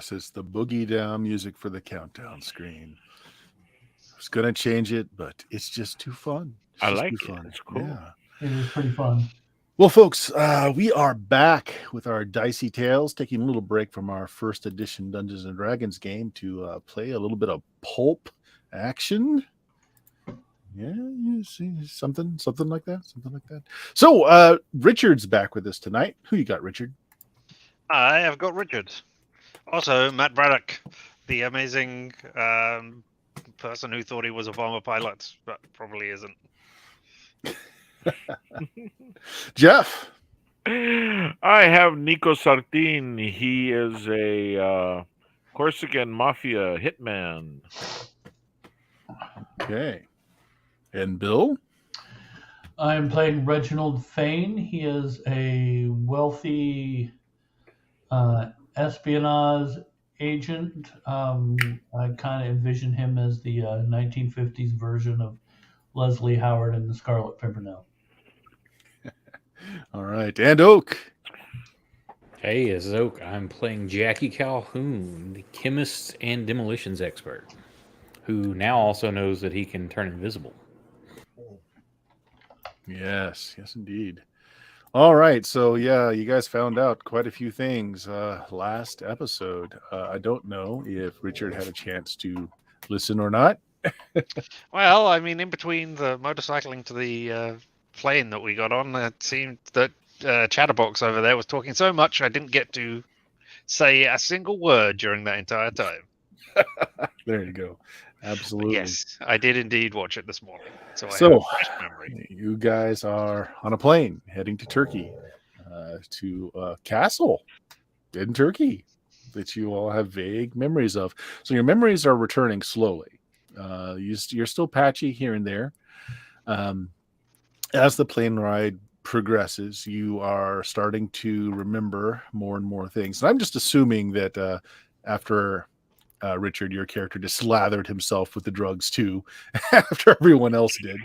course, it's the boogie down music for the countdown screen. I was going to change it, but it's just too fun. It's I just like too it. fun. It's cool. Yeah. It is pretty fun. Well, folks, we are back with our Dicey Tales, taking a little break from our first edition Dungeons and Dragons game to play a little bit of Pulp action. Yeah, you see something like that. So, Richard's back with us tonight. Who you got, Richard? I have got Richard. Also, Matt Braddock, the amazing person who thought he was a former pilot, but probably isn't. Jeff. I have Nico Sartin. He is a Corsican mafia hitman. Okay. And Bill? I'm playing Reginald Fain. He is a wealthy espionage agent. I kind of envision him as the 1950s version of Leslie Howard in The Scarlet Pimpernel. All right. And Oak. Hey, this is Oak. I'm playing Jackie Calhoun, the chemist and demolitions expert, who now also knows that he can turn invisible. Yes, indeed. All right. So, yeah, you guys found out quite a few things last episode. I don't know if Richard had a chance to listen or not. Well, I mean, in between the motorcycling to the plane that we got on, it seemed that Chatterbox over there was talking so much I didn't get to say a single word during that entire time. There you go. Absolutely. Yes, I did indeed watch it this morning. So I have So, a fresh memory. you guys are on a plane heading to Turkey, to a castle in Turkey that you all have vague memories of. So your memories are returning slowly. You're still patchy here and there. As the plane ride progresses, you are starting to remember more and more things. And I'm just assuming that after Richard, your character just slathered himself with the drugs too, after everyone else did.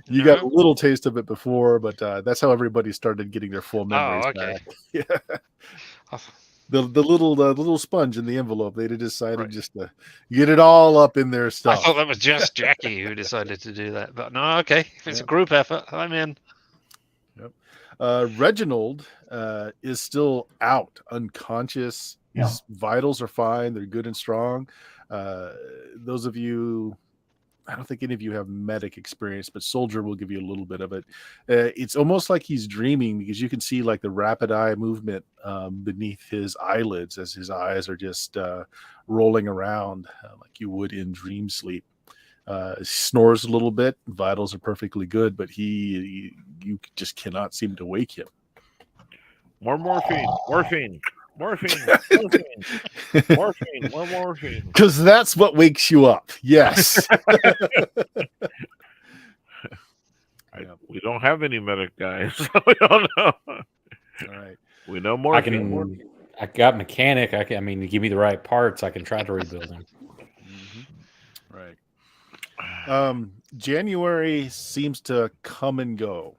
You got a little taste of it before, but that's how everybody started getting their full memories back. Yeah. The little sponge in the envelope, they decided just to get it all up in their stuff. I thought that was just Jackie who decided to do that, but no, okay. If it's a group effort, I'm in. Yep. Reginald is still out, unconscious. Yeah. His vitals are fine. They're good and strong. Those of you, I don't think any of you have medic experience, but Soldier will give you a little bit of it. It's almost like he's dreaming because you can see like the rapid eye movement beneath his eyelids as his eyes are just rolling around like you would in dream sleep. Snores a little bit. Vitals are perfectly good, but you just cannot seem to wake him. More morphine. More morphine. Because that's what wakes you up. Yes. We don't have any medic guys, so we don't know. All right. We know morphine. I got mechanic. I mean, give me the right parts, I can try to rebuild him. Mm-hmm. Right. January seems to come and go.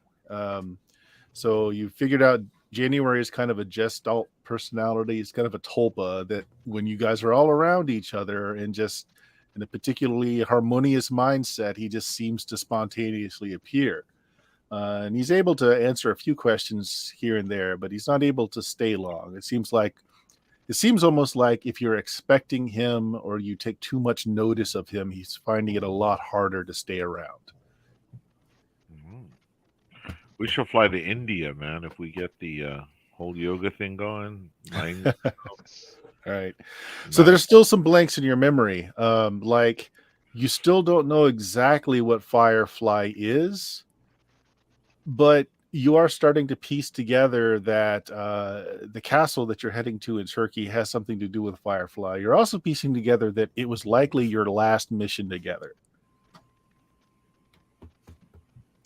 So you figured out January is kind of a gestalt personality. It's kind of a tulpa that when you guys are all around each other and just in a particularly harmonious mindset, he just seems to spontaneously appear. And he's able to answer a few questions here and there, but he's not able to stay long. It seems almost like if you're expecting him or you take too much notice of him, he's finding it a lot harder to stay around. We should fly to India, man, if we get the whole yoga thing going. All right. So there's still some blanks in your memory. Like you still don't know exactly what Firefly is, but you are starting to piece together that the castle that you're heading to in Turkey has something to do with Firefly. You're also piecing together that it was likely your last mission together.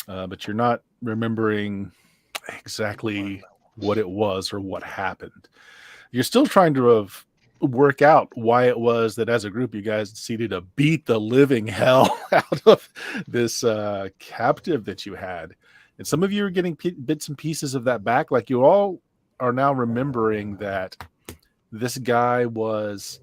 But you're not remembering exactly what it was or what happened. You're still trying to work out why it was that as a group you guys decided to beat the living hell out of this captive that you had. And some of you are getting bits and pieces of that back. Like you all are now remembering that this guy was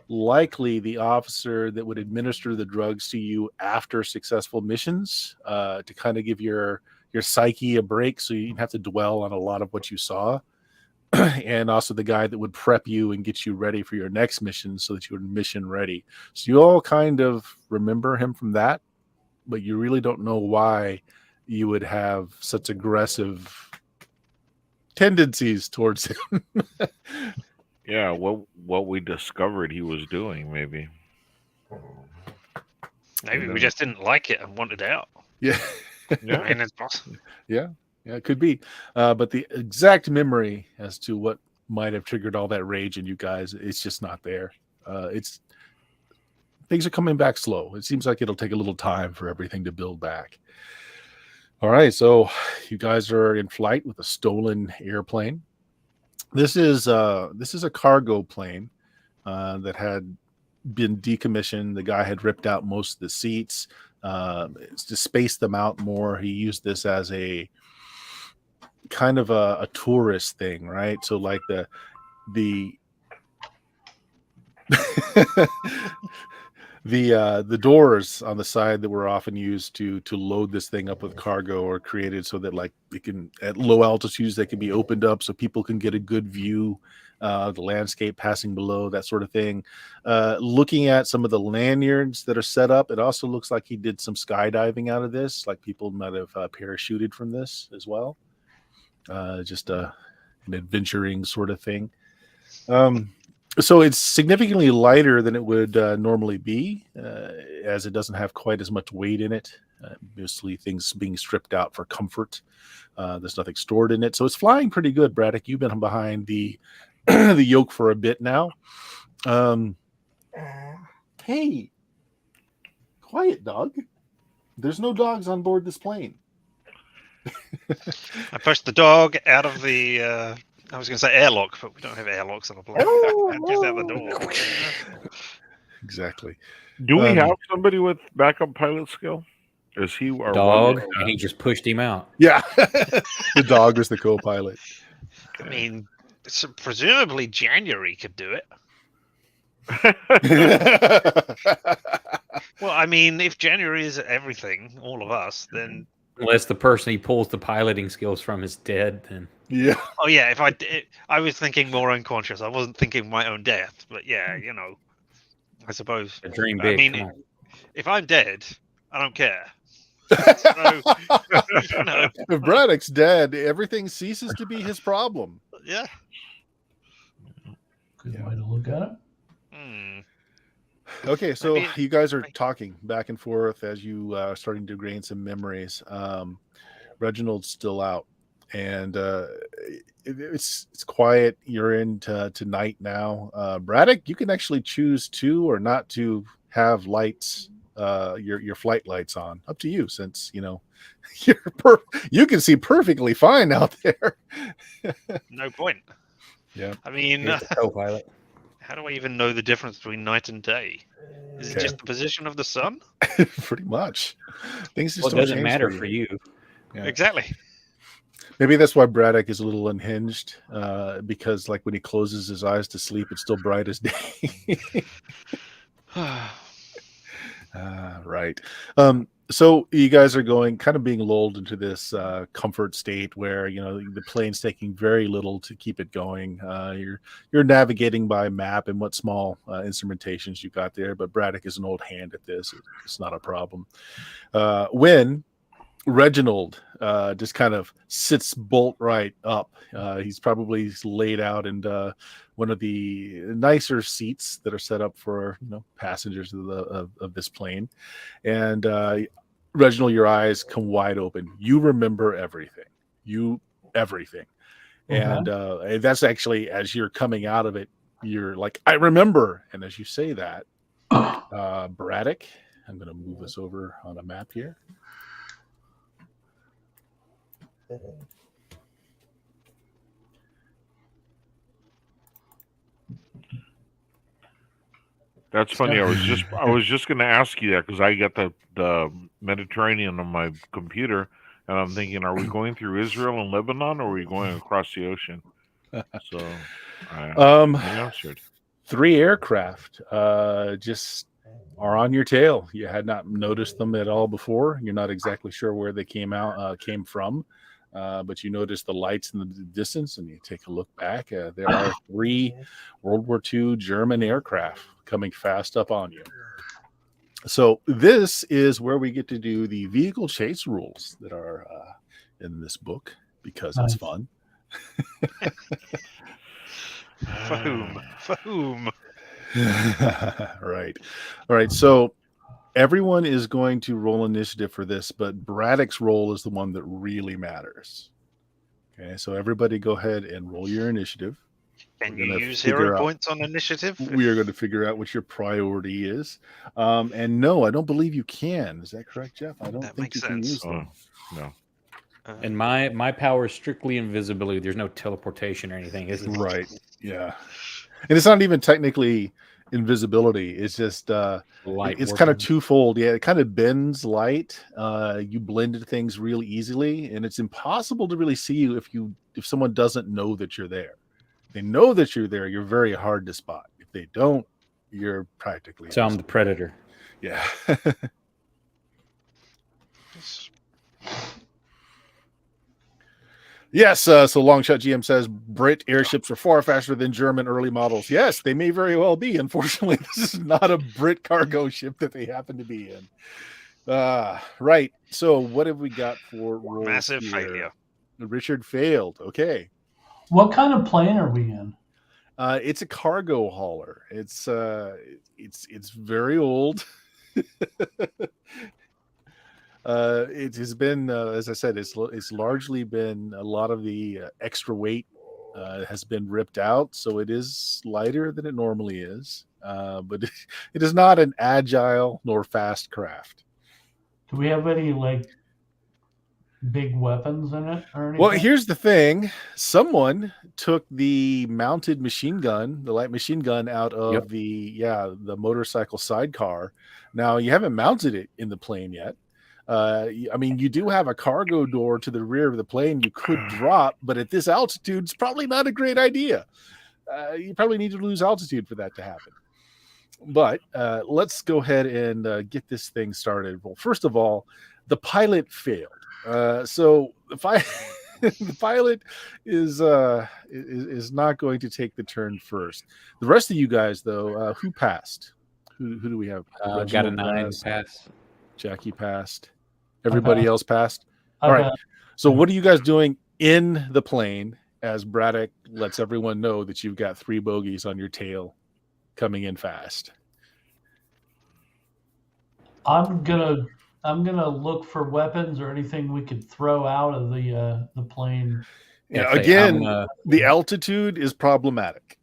likely the officer that would administer the drugs to you after successful missions, to kind of give your psyche a break, so you didn't have to dwell on a lot of what you saw. And also the guy that would prep you and get you ready for your next mission so that you were mission ready. So you all kind of remember him from that, but you really don't know why you would have such aggressive tendencies towards him. Yeah, what we discovered he was doing, maybe. Maybe we just didn't like it and wanted out. Yeah. Yeah. I mean, it's possible. Yeah, it could be. But the exact memory as to what might have triggered all that rage in you guys, it's just not there. Things are coming back slow. It seems like it'll take a little time for everything to build back. All right, so you guys are in flight with a stolen airplane. This is a cargo plane that had been decommissioned. The guy had ripped out most of the seats to space them out more. He used this as a kind of a tourist thing, right? So like the the doors on the side that were often used to load this thing up with cargo are created so that like it can, at low altitudes, they can be opened up so people can get a good view of the landscape passing below, that sort of thing. Looking at some of the lanyards that are set up, it also looks like he did some skydiving out of this, like people might have parachuted from this as well. Just an adventuring sort of thing. So it's significantly lighter than it would normally be, as it doesn't have quite as much weight in it. Mostly things being stripped out for comfort. There's nothing stored in it. So it's flying pretty good, Braddock. You've been behind the the yoke for a bit now. Hey, quiet, dog. There's no dogs on board this plane. I pushed the dog out of the, I was going to say airlock, but we don't have airlocks on a plane. Just out the door. Exactly. Do we have somebody with backup pilot skill? Is he our Dog, and he just pushed him out. Yeah. The dog was the co-pilot. I mean, so presumably January could do it. Well, I mean, if January is everything, all of us, then... Unless the person he pulls the piloting skills from is dead, then... Yeah. Oh, yeah, I was thinking more unconscious. I wasn't thinking my own death. But yeah, you know, I suppose. A dream big. I mean, come on. if I'm dead, I don't care. So, you know, If Braddock's dead, everything ceases to be his problem. yeah. Good way to look at it. Hmm. Okay, so mean, you guys are talking back and forth as you are starting to gain some memories. Reginald's still out, and it's quiet. You're into night now. Braddock, you can actually choose to or not to have lights, your flight lights on. Up to you, since you know you can see perfectly fine out there. No point. Yeah. I mean, Here's the co-pilot. how do I even know the difference between night and day? Is it Okay. just the position of the sun? Pretty much. Things just Well, it don't doesn't change matter for you. Yeah. Exactly. Maybe that's why Braddock is a little unhinged, because like when he closes his eyes to sleep, it's still bright as day. Right. So you guys are kind of being lulled into this comfort state where, you know, the plane's taking very little to keep it going. You're navigating by map and what small instrumentations you got there, but Braddock is an old hand at this. It's not a problem. When Reginald just kind of sits bolt right up. He's probably laid out in one of the nicer seats that are set up for, you know, passengers of this plane. And Reginald, your eyes come wide open. You remember everything. Everything. And that's actually, as you're coming out of it, you're like, I remember. And as you say that, Braddock, I'm going to move this over on a map here. That's funny. I was just going to ask you that because I got the Mediterranean on my computer, and I'm thinking, are we going through Israel and Lebanon, or are we going across the ocean? So Um, I answered. 3 aircraft just are on your tail. You had not noticed them at all before. You're not exactly sure where they came from, but you notice the lights in the distance, and you take a look back. There are 3 World War II German aircraft coming fast up on you. So this is where we get to do the vehicle chase rules that are in this book, because it's fun. For whom? For whom? Right. All right. So everyone is going to roll initiative for this, but Braddock's roll is the one that really matters. Okay. So everybody go ahead and roll your initiative. Can We're you gonna use figure hero out- points on initiative? We are going to figure out what your priority is. And no, I don't believe you can. Is that correct, Jeff? I don't That think makes you can sense. use them. No. And my power is strictly invisibility. There's no teleportation or anything, is it? Right. Yeah. And it's not even technically invisibility. It's just Light it's kind of warping. twofold. Yeah, it kind of bends light. You blend into things really easily, and it's impossible to really see you if someone doesn't know that you're there. If they know that you're there, you're very hard to spot. If they don't, you're practically So I'm the invisible. predator. Yeah. Yes, so Longshot GM says Brit airships are far faster than German early models. Yes, they may very well be. Unfortunately, this is not a Brit cargo ship that they happen to be in. Right. So what have we got for rolls Massive here? failure. Richard failed. Okay. What kind of plane are we in? It's a cargo hauler. It's very old. It has been, as I said, it's largely been a lot of the extra weight has been ripped out, so it is lighter than it normally is. But it is not an agile nor fast craft. Do we have any like big weapons in it or anything? Well, here's the thing: someone took the mounted machine gun, the light machine gun, out of the motorcycle sidecar. Now you haven't mounted it in the plane yet. I mean, you do have a cargo door to the rear of the plane you could drop, but at this altitude, it's probably not a great idea. You probably need to lose altitude for that to happen. But let's go ahead and get this thing started. Well, first of all, the pilot failed. So the pilot is not going to take the turn first. The rest of you guys, though, who passed? Who do we have? Got a Reginald 9 passed. pass. Jackie passed. Everybody passed. else passed. I All right. bet. So what are you guys doing in the plane as Braddock lets everyone know that you've got 3 bogeys on your tail coming in fast? I'm gonna look for weapons or anything we could throw out of the plane. Yeah, say, again, I'm, the altitude is problematic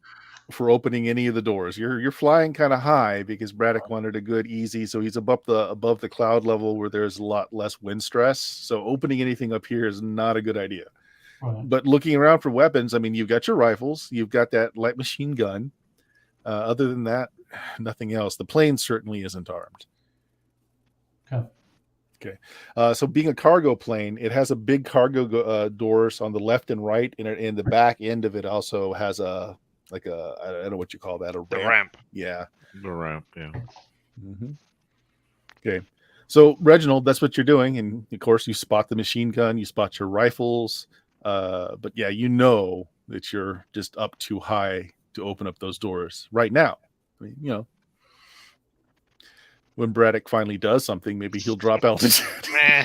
for opening any of the doors. You're flying kind of high because Braddock wanted a good easy, so he's above the cloud level where there's a lot less wind stress. So opening anything up here is not a good idea. Right. But looking around for weapons, I mean, you've got your rifles, you've got that light machine gun. Other than that, nothing else. The plane certainly isn't armed. Okay. So being a cargo plane, it has a big cargo doors on the left and right, and the back end of it also has I don't know what you call that, a ramp. The ramp. Yeah. The ramp, yeah. Mm-hmm. Okay. So Reginald, that's what you're doing, and of course you spot the machine gun, you spot your rifles, but yeah, you know that you're just up too high to open up those doors right now. I mean, you know, when Braddock finally does something, maybe he'll drop altitude. Meh.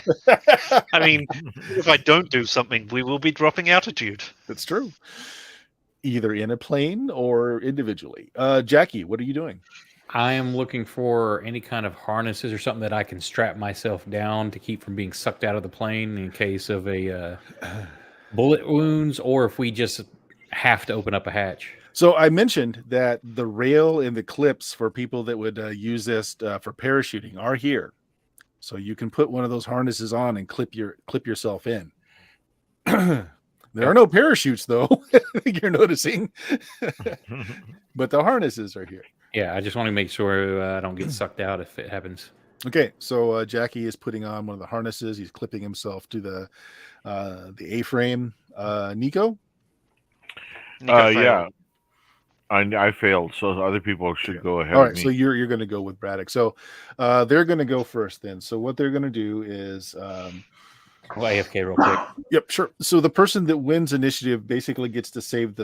I mean, if I don't do something, we will be dropping altitude. That's true. Either in a plane or individually. Jackie, what are you doing? I am looking for any kind of harnesses or something that I can strap myself down to keep from being sucked out of the plane in case of a bullet wounds, or if we just have to open up a hatch. So I mentioned that the rail and the clips for people that would use this for parachuting are here. So you can put one of those harnesses on and clip yourself in. There are no parachutes, though. I think you're noticing. But the harnesses are here. Yeah, I just want to make sure I don't get sucked out if it happens. Okay, so Jackie is putting on one of the harnesses. He's clipping himself to the A-frame. Nico? Yeah. I failed, so other people should go ahead All of right, me. so you're going to go with Braddock. So they're going to go first then. So what they're going to do is, Well, AFK real quick. yep, sure. So the person that wins initiative basically gets to save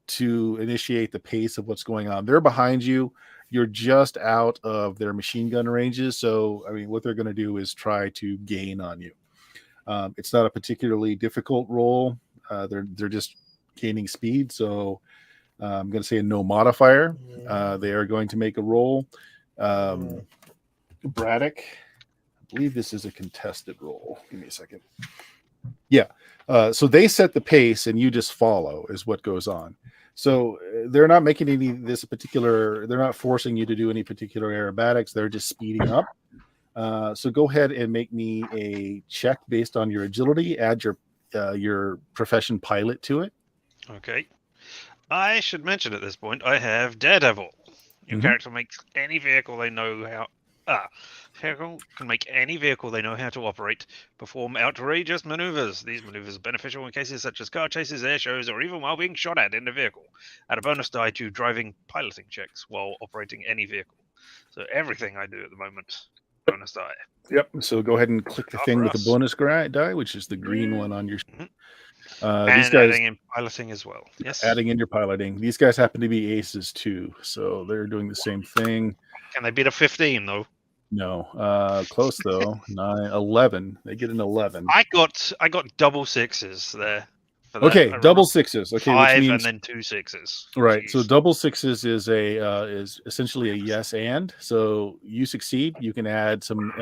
to initiate the pace of what's going on. They're behind you. You're just out of their machine gun ranges. So I mean, what they're going to do is try to gain on you. It's not a particularly difficult roll. They're just gaining speed. So I'm going to say a no modifier. They are going to make a roll. Braddock, I believe this is a contested roll. Give me a second. Yeah. So they set the pace and you just follow is what goes on. So they're not making they're not forcing you to do any particular aerobatics. They're just speeding up. So go ahead and make me a check based on your agility. Add your profession pilot to it. Okay. I should mention at this point, I have Daredevil. Your character makes any vehicle they know how. Vehicle can make any vehicle they know how to operate, perform outrageous maneuvers. These maneuvers are beneficial in cases such as car chases, air shows, or even while being shot at in a vehicle. Add a bonus die to driving piloting checks while operating any vehicle. So everything I do at the moment, bonus die. Yep. So go ahead and click the Not thing for with the us. bonus die, which is the green one on your. And These guys adding in piloting as well. Yes. adding in your piloting. These guys happen to be aces too, so they're doing the same thing. Can they beat a 15 though? No, close though. 9, 11. They get an 11. I got double sixes there. For that. Okay, double sixes. Okay, which 5 means and then 2 sixes. right. Jeez. So double sixes is is essentially a yes and. So you succeed. You can add some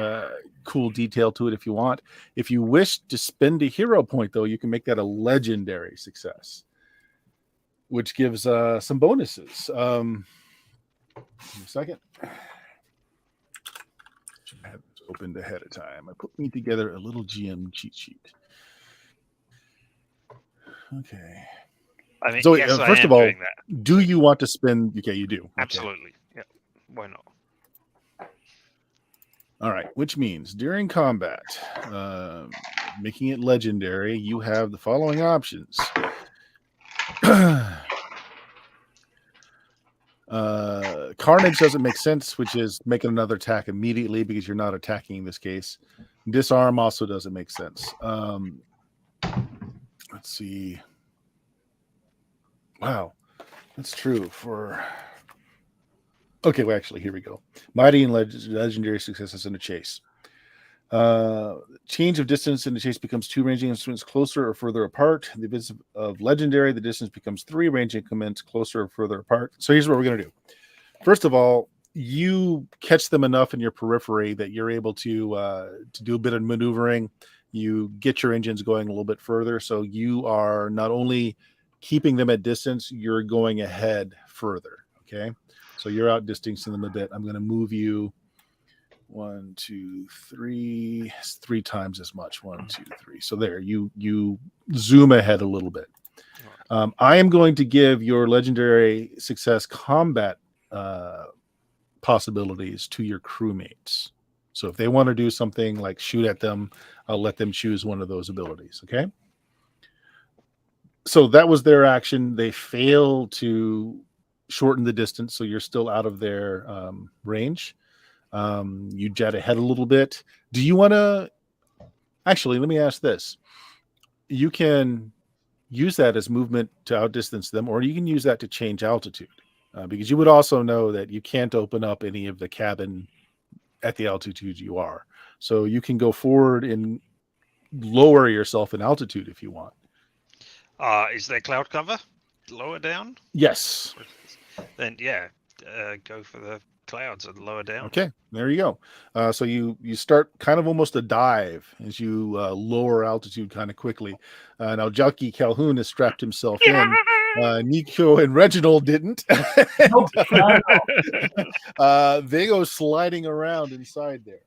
cool detail to it if you want. If you wish to spend a hero point, though, you can make that a legendary success, which gives some bonuses. Give me a second. Should have this opened ahead of time. I put me together a little GM cheat sheet. Okay. I mean, So yes, first I am of all, doing that. do you want to spend? Okay, you do. Okay. Absolutely. Yeah. Why not? All right, which means during combat, making it legendary, you have the following options. Carnage doesn't make sense, which is making another attack immediately because you're not attacking in this case. Disarm also doesn't make sense. Let's see. Wow, that's true for. Okay, well, actually, here we go. Mighty and legendary successes in a chase. Change of distance in the chase becomes 2 ranging instruments closer or further apart. The events of legendary, the distance becomes 3 ranging increments closer or further apart. So here's what we're going to do. First of all, you catch them enough in your periphery that you're able to do a bit of maneuvering. You get your engines going a little bit further. So you are not only keeping them at distance, you're going ahead further. Okay. So you're outdistancing them a bit. I'm going to move you 1, 2, 3 times as much. 1, 2, 3. So there, you zoom ahead a little bit. I am going to give your legendary success combat possibilities to your crewmates. So if they want to do something like shoot at them, I'll let them choose one of those abilities. Okay. So that was their action. They fail to shorten the distance, so you're still out of their range. You jet ahead a little bit. Do you want to actually, let me ask this. You can use that as movement to outdistance them, or you can use that to change altitude, because you would also know that you can't open up any of the cabin at the altitude you are. So you can go forward and lower yourself in altitude if you want. Is there cloud cover lower down? Yes. Then yeah, go for the clouds and lower down. Okay, there you go. So you start kind of almost a dive as you lower altitude kind of quickly. Now Jockey Calhoun has strapped himself in. Nico and Reginald didn't. They go sliding around inside there.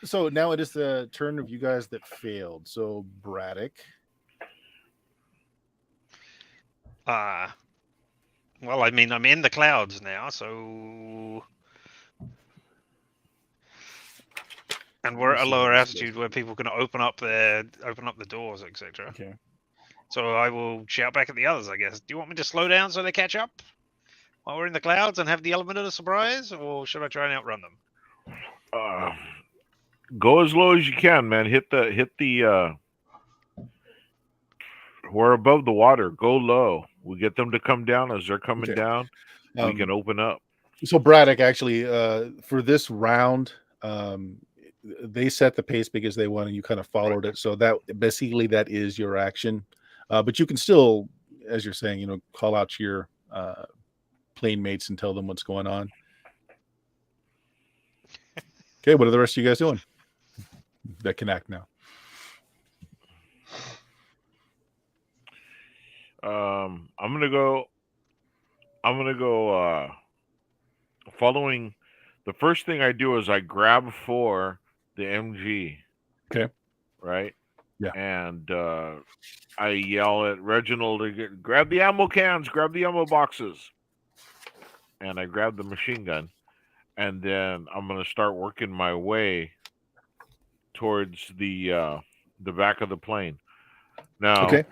So now it is the turn of you guys that failed. So Braddock. Well, I mean, I'm in the clouds now, so, and we're at a lower altitude where people can open up the doors, etc. Okay. So I will shout back at the others, I guess. Do you want me to slow down so they catch up while we're in the clouds and have the element of the surprise, or should I try and outrun them? Go as low as you can, man. Hit the. We're above the water. Go low. We get them to come down. As they're coming Okay. down, we can open up. So Braddock, actually, for this round, they set the pace because they won, and you kind of followed it. So that basically that is your action. But you can still, as you're saying, call out to your plane mates and tell them what's going on. Okay, what are the rest of you guys doing that can act now? I'm gonna go following. The first thing I do is I grab for the MG. Okay. Right. Yeah. And I yell at Reginald to grab the ammo cans, grab the ammo boxes, and I grab the machine gun, and then I'm gonna start working my way towards the back of the plane. Now, Okay.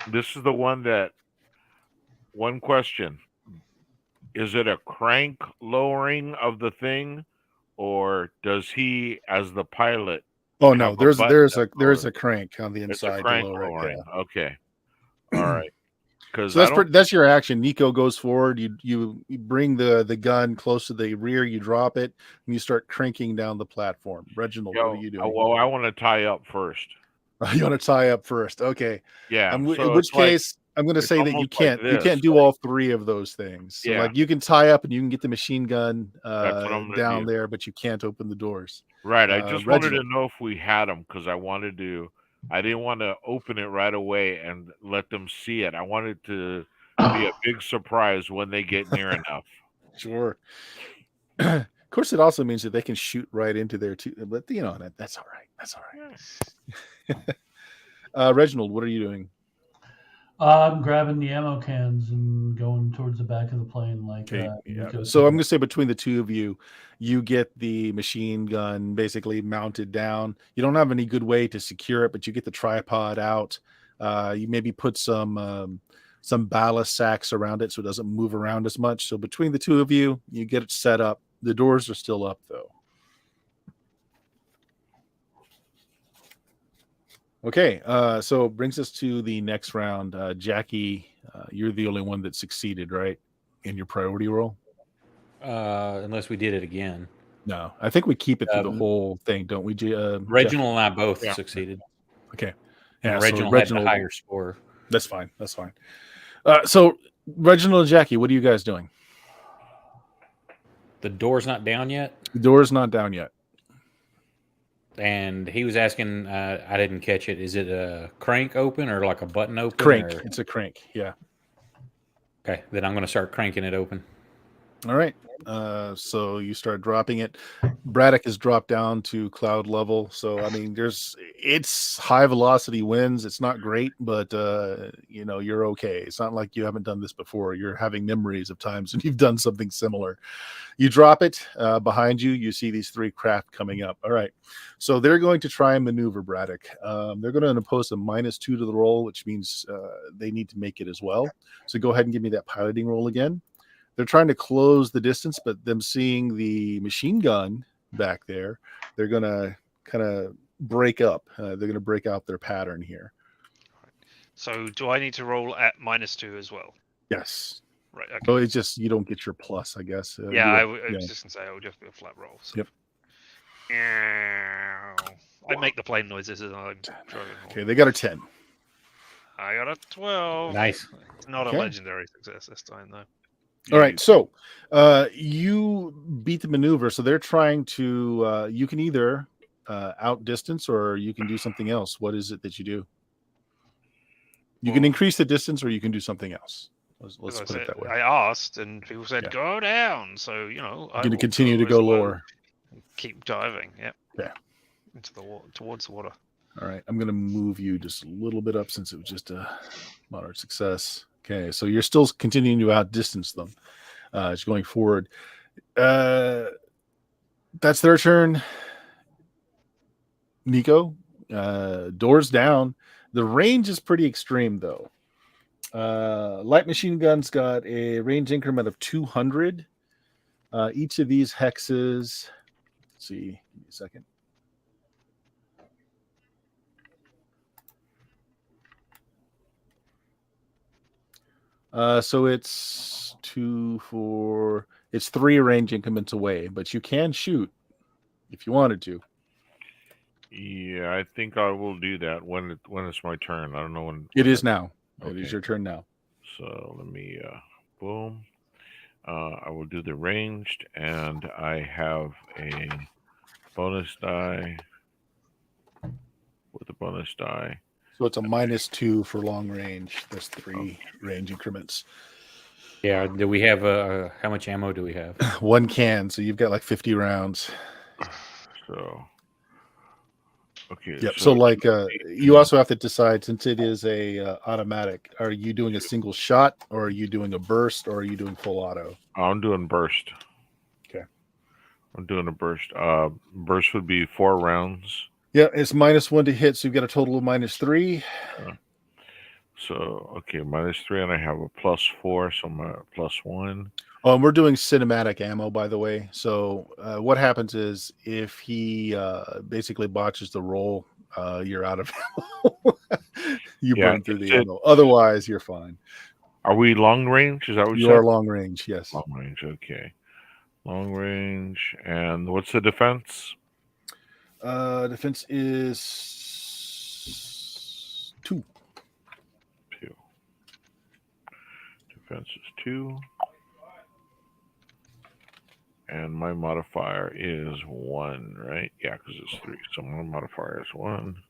this is the one that. One question: is it a crank lowering of the thing, or does he, as the pilot? Oh no, have a button there is that a crank on the It's a inside to crank lower it. lowering. Yeah. Okay. All right. Because So that's your action. Nico goes forward. You bring the gun close to the rear. You drop it, and you start cranking down the platform. Reginald, what are you doing? Well, I want to tie up first. You want to tie up first? Okay. Yeah. In so which it's like- case, I'm going to it's say that you almost like can't this, do all three of those things. So Yeah. like you can tie up and you can get the machine gun That's what I'm gonna down do. there, but you can't open the doors. Right. I just wanted to Reginald. know if we had them because I didn't want to open it right away and let them see it. I wanted to be a big surprise when they get near enough. Sure. Of course, it also means that they can shoot right into there too. But that's all right. That's all right. Reginald, what are you doing? I'm grabbing the ammo cans and going towards the back of the plane. Okay. Nico So I'm said. going to say between the two of you, you get the machine gun basically mounted down. You don't have any good way to secure it, but you get the tripod out. You maybe put some ballast sacks around it so it doesn't move around as much. So between the two of you, you get it set up. The doors are still up though. Okay, so brings us to the next round. Jackie, you're the only one that succeeded, right, in your priority roll? Unless we did it again. No, I think we keep it through the whole thing, don't we? Reginald and I both Yeah. succeeded. Okay, And so Reginald had the higher score. That's fine. That's fine. So Reginald and Jackie, what are you guys doing? The door's not down yet. The door's not down yet. And he was asking, I didn't catch it. Is it a crank open or like a button open? Crank. or- It's a crank. Yeah. Okay, then I'm going to start cranking it open. All right. So you start dropping it. Braddock has dropped down to cloud level. So I mean, it's high velocity winds. It's not great, but you're okay. It's not like you haven't done this before. You're having memories of times when you've done something similar. You drop it behind you. You see these three craft coming up. All right. So they're going to try and maneuver Braddock. They're going to impose a -2 to the roll, which means they need to make it as well. So go ahead and give me that piloting roll again. They're trying to close the distance, but them seeing the machine gun back there, they're going to kind of break up. They're going to break out their pattern here. So do I need to roll at -2 as well? Yes. Right. Okay. So it's just you don't get your plus, I guess. Yeah, I was just gonna say it would just be a flat roll. So. Yep. I make the plane noises as I'm driving. Okay, they got a 10. I got a 12. Nice. It's not Okay. a legendary success this time, though. All right, so you beat the maneuver. So they're trying to. You can either outdistance or you can do something else. What is it that you do? You can increase the distance or you can do something else. Let's put it that way. I asked, and people said Yeah. go down. So I'm going to continue to go lower. Keep diving. Yep. Yeah. Into the water, towards the water. All right, I'm going to move you just a little bit up since it was just a moderate success. Okay, so you're still continuing to outdistance them. It's going forward. That's their turn. Nico, doors down. The range is pretty extreme, though. Light machine guns got a range increment of 200. Each of these hexes, let's see, give me a second. So it's 2, 4. It's 3 range increments away, but you can shoot if you wanted to. Yeah, I think I will do that when it's my turn. I don't know when. It is now. Okay. It is your turn now. So let me boom. I will do the ranged, and I have a bonus die with a bonus die. So it's a -2 for long range. That's 3 range increments. Yeah. Do we have how much ammo do we have? 1 can, so you've got like 50 rounds. So okay. Yep. So like you also have to decide, since it is a automatic, are you doing a single shot, or are you doing a burst, or are you doing full auto? I'm doing burst. Okay. I'm doing a burst. Burst would be 4 rounds. Yeah, it's -1 to hit, so you've got a total of -3. So okay, -3, and I have a +4, so I'm a +1. Oh, and we're doing cinematic ammo, by the way. So what happens is, if he basically botches the roll, you're out of ammo. You burn through the ammo. Otherwise, you're fine. Are we long range? Is that what you said? are long range? Yes. Long range. Okay. Long range. And what's the defense? Defense is 2. 2. Defense is 2. And my modifier is 1, right? Yeah, because it's 3. So my modifier is 1.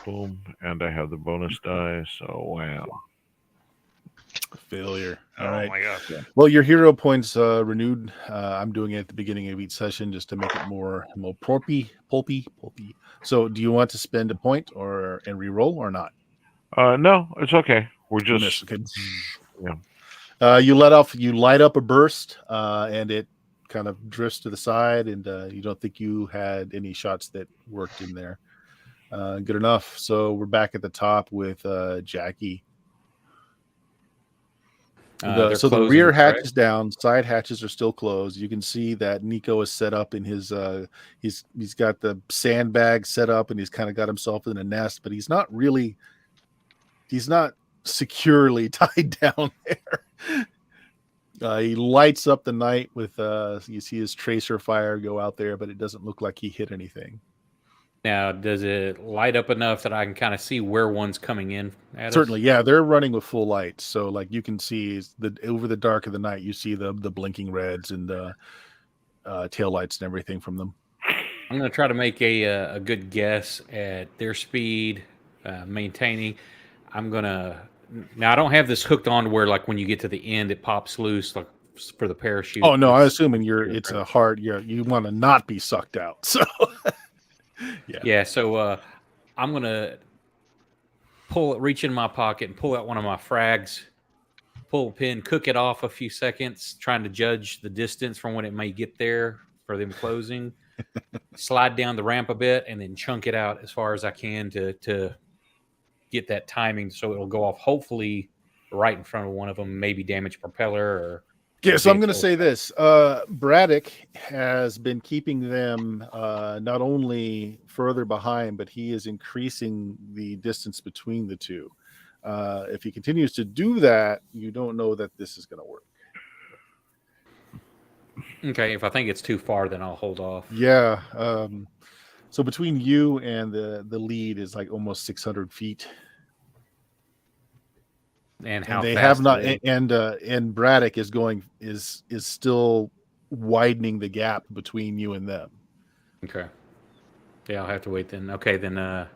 Boom. And I have the bonus die, so wham. Failure. Oh All right. my god. Well, your hero points renewed. I'm doing it at the beginning of each session just to make it more pulpy. So, do you want to spend a point and re-roll or not? No, it's okay. We're just Miss, okay. Yeah. You light up a burst, and it kind of drifts to the side, and you don't think you had any shots that worked in there. Good enough. So we're back at the top with Jackie. So the rear hatch is down, side hatches are still closed. You can see that Nico is set up in his he's got the sandbag set up, and he's kind of got himself in a nest, but he's not securely tied down there. He lights up the night with you see his tracer fire go out there, but it doesn't look like he hit anything. Now, does it light up enough that I can kind of see where one's coming in at Certainly, us? yeah. They're running with full light, so like you can see over the dark of the night, you see the blinking reds and the tail lights and everything from them. I'm going to try to make a good guess at their speed, maintaining. Now I don't have this hooked on to where, like, when you get to the end, it pops loose, like for the parachute. Oh no, I'm assuming it's a hard. You want to not be sucked out. So yeah. So I'm gonna reach in my pocket and pull out one of my frags, pull a pin, cook it off a few seconds, trying to judge the distance from when it may get there for them closing. Slide down the ramp a bit, and then chunk it out as far as I can to get that timing, so it'll go off hopefully right in front of one of them, maybe damage propeller or. Yeah, so I'm going to say this. Braddock has been keeping them not only further behind, but he is increasing the distance between the two. If he continues to do that, you don't know that this is going to work. Okay, if I think it's too far, then I'll hold off. Yeah. So between you and the lead is like almost 600 feet. And how they fast have not, they... and Braddock is still widening the gap between you and them. Okay. Yeah, I'll have to wait then. Okay, then I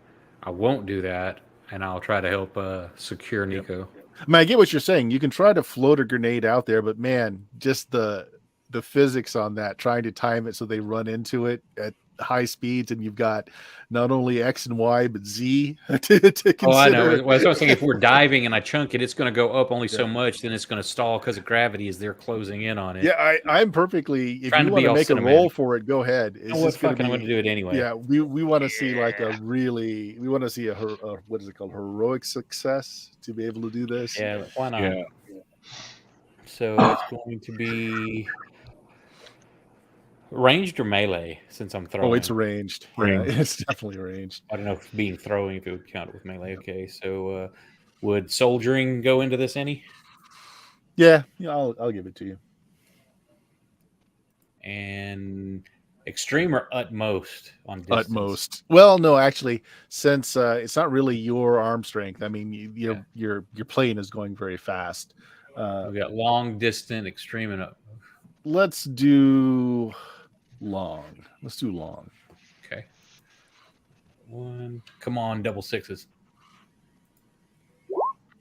won't do that, and I'll try to help secure Nico. Yep. I mean, I get what you're saying. You can try to float a grenade out there, but man, just the physics on that, trying to time it so they run into it at high speeds, and you've got not only X and Y but Z to consider. Oh, I know. Well, that's what I was saying. If we're diving and I chunk it, it's going to go up only so Yeah. much. Then it's going to stall because of gravity as they're closing in on it. Yeah, I'm perfectly. If Trying you to want be to all make a roll cinematic. for it, go ahead. It's Oh, what just going fucking I'm going to do it anyway. Yeah, we want to see like a really. We want to see a what is it called, heroic success to be able to do this. Yeah, why not? Yeah. So it's going to be ranged or melee since I'm throwing. Oh, it's ranged. Ranged. Yeah, it's definitely ranged. I don't know if being throwing if it would count with melee. Okay, so would soldiering go into this any? Yeah, I'll give it to you. And extreme or utmost on distance? Utmost. Well, no, actually, since it's not really your arm strength. I mean, your plane is going very fast. We got long, distant, extreme, and utmost. Let's do long. Let's do long. Okay. One. Come on, double sixes.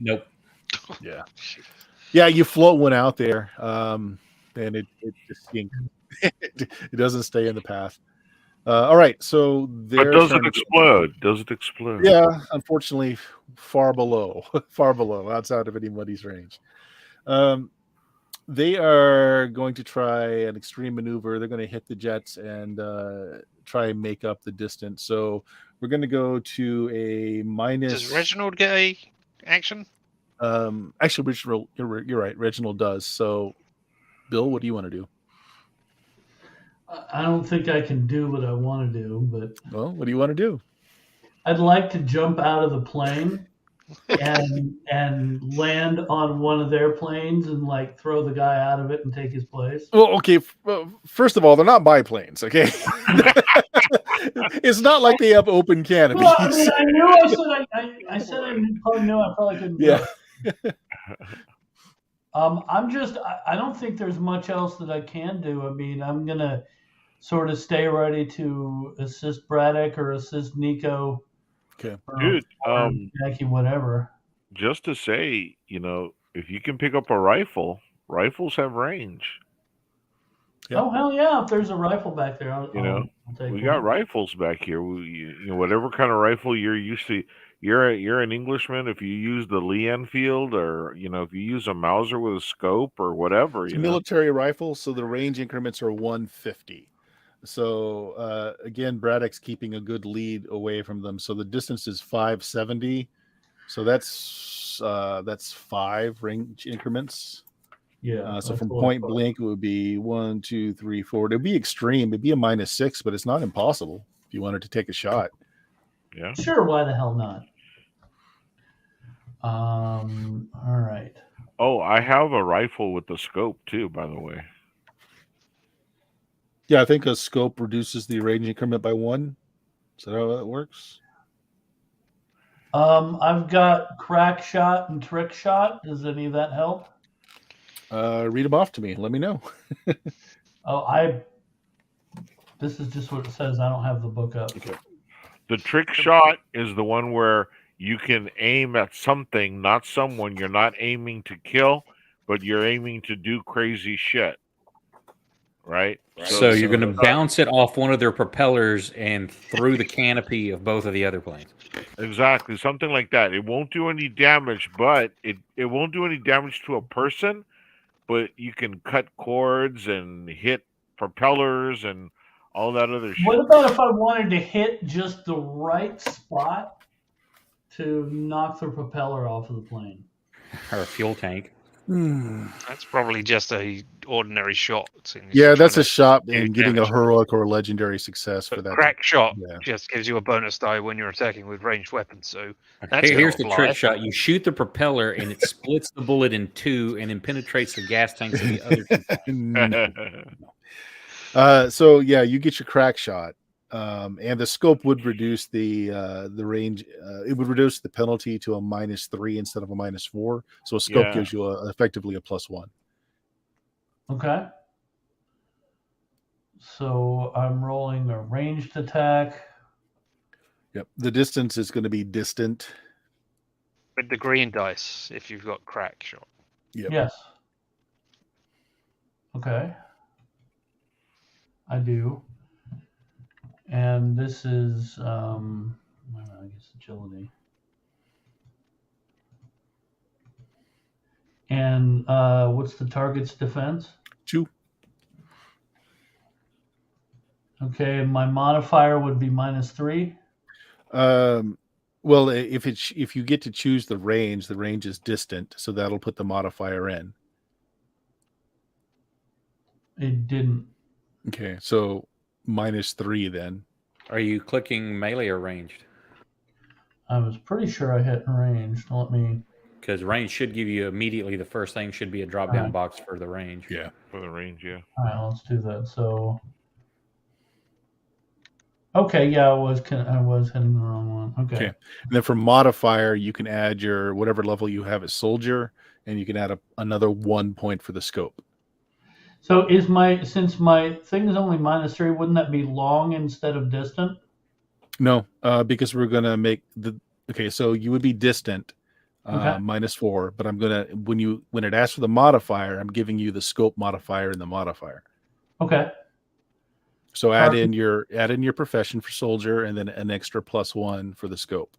Nope. Yeah. Yeah, you float one out there, and it just sinks. It doesn't stay in the path. All right, so But does it explode? Does it explode? Yeah, unfortunately, far below, outside of anybody's range. They are going to try an extreme maneuver. They're going to hit the jets and try and make up the distance. So we're going to go to a minus. Does Reginald get a action? Actually, Reginald, you're right. Reginald does. So, Bill, what do you want to do? I don't think I can do what I want to do, but Well, what do you want to do? I'd like to jump out of the plane and land on one of their planes and like throw the guy out of it and take his place. Well, okay. First of all, they're not biplanes. Okay, it's not like they have open canopies. Well, I mean, I knew I said I probably knew I probably couldn't do Yeah. it. I don't think there's much else that I can do. I mean, I'm gonna sort of stay ready to assist Braddock or assist Nico. Okay. Dude, or Jackie, whatever. just to say, if you can pick up a rifle, rifles have range. Yeah. Oh hell yeah! If there's a rifle back there, I'll take We one. got rifles back here. Whatever kind of rifle you're used to. You're an Englishman. If you use the Lee Enfield, or if you use a Mauser with a scope or whatever, It's a military rifle, so the range increments are 150. So again, Braddock's keeping a good lead away from them. So the distance is 570. So that's 5 range increments. Yeah. So from point blank, it would be 1, 2, 3, 4. It'd be extreme. It'd be a -6, but it's not impossible if you wanted to take a shot. Yeah. Sure. Why the hell not? All right. Oh, I have a rifle with the scope too, by the way. Yeah, I think a scope reduces the range increment by 1. Is that how that works? I've got crack shot and trick shot. Does any of that help? Read them off to me. Let me know. This is just what it says. I don't have the book up. Okay. The trick shot is the one where you can aim at something, not someone. You're not aiming to kill, but you're aiming to do crazy shit. Right? So you're going to bounce it off one of their propellers and through the canopy of both of the other planes. Exactly. Something like that. It won't do any damage, but it won't do any damage to a person, but you can cut cords and hit propellers and all that other shit. What about if I wanted to hit just the right spot to knock the propeller off of the plane? Or a fuel tank. That's probably just a ordinary shot. Yeah, that's a shot in getting a heroic or legendary success for that. Crack shot Yeah. just gives you a bonus die when you're attacking with ranged weapons. So that's Here's the gonna trick fly. shot. You shoot the propeller and it splits the bullet in 2 and then penetrates the gas tanks of the other 2. So yeah, you get your crack shot, and the scope would reduce the range. It would reduce the penalty to a -3 instead of a -4. So a scope Yeah. gives you effectively a +1. Okay. So I'm rolling a ranged attack. Yep. The distance is going to be distant. With the green dice, if you've got crack shot. Yep. Yes. Okay. I do. And this is, I guess, agility. And what's the target's defense? 2. Okay, my modifier would be -3. Well, if you get to choose the range is distant, so that'll put the modifier in. It didn't. Okay, so -3 then. Are you clicking melee or ranged? I was pretty sure I hit range. Let me. Because range should give you immediately the first thing should be a drop down Alright. box for the range. Yeah. For the range, yeah. All right, let's do that. So. Okay, yeah, I was hitting the wrong one. Okay. And then for modifier, you can add your whatever level you have as soldier, and you can add another 1 point for the scope. So since my thing is only -3, wouldn't that be long instead of distant? No, because we're gonna make so you would be distant, Okay. -4, but I'm gonna when it asks for the modifier, I'm giving you the scope modifier in the modifier. Okay. So add in your profession for soldier, and then an extra +1 for the scope.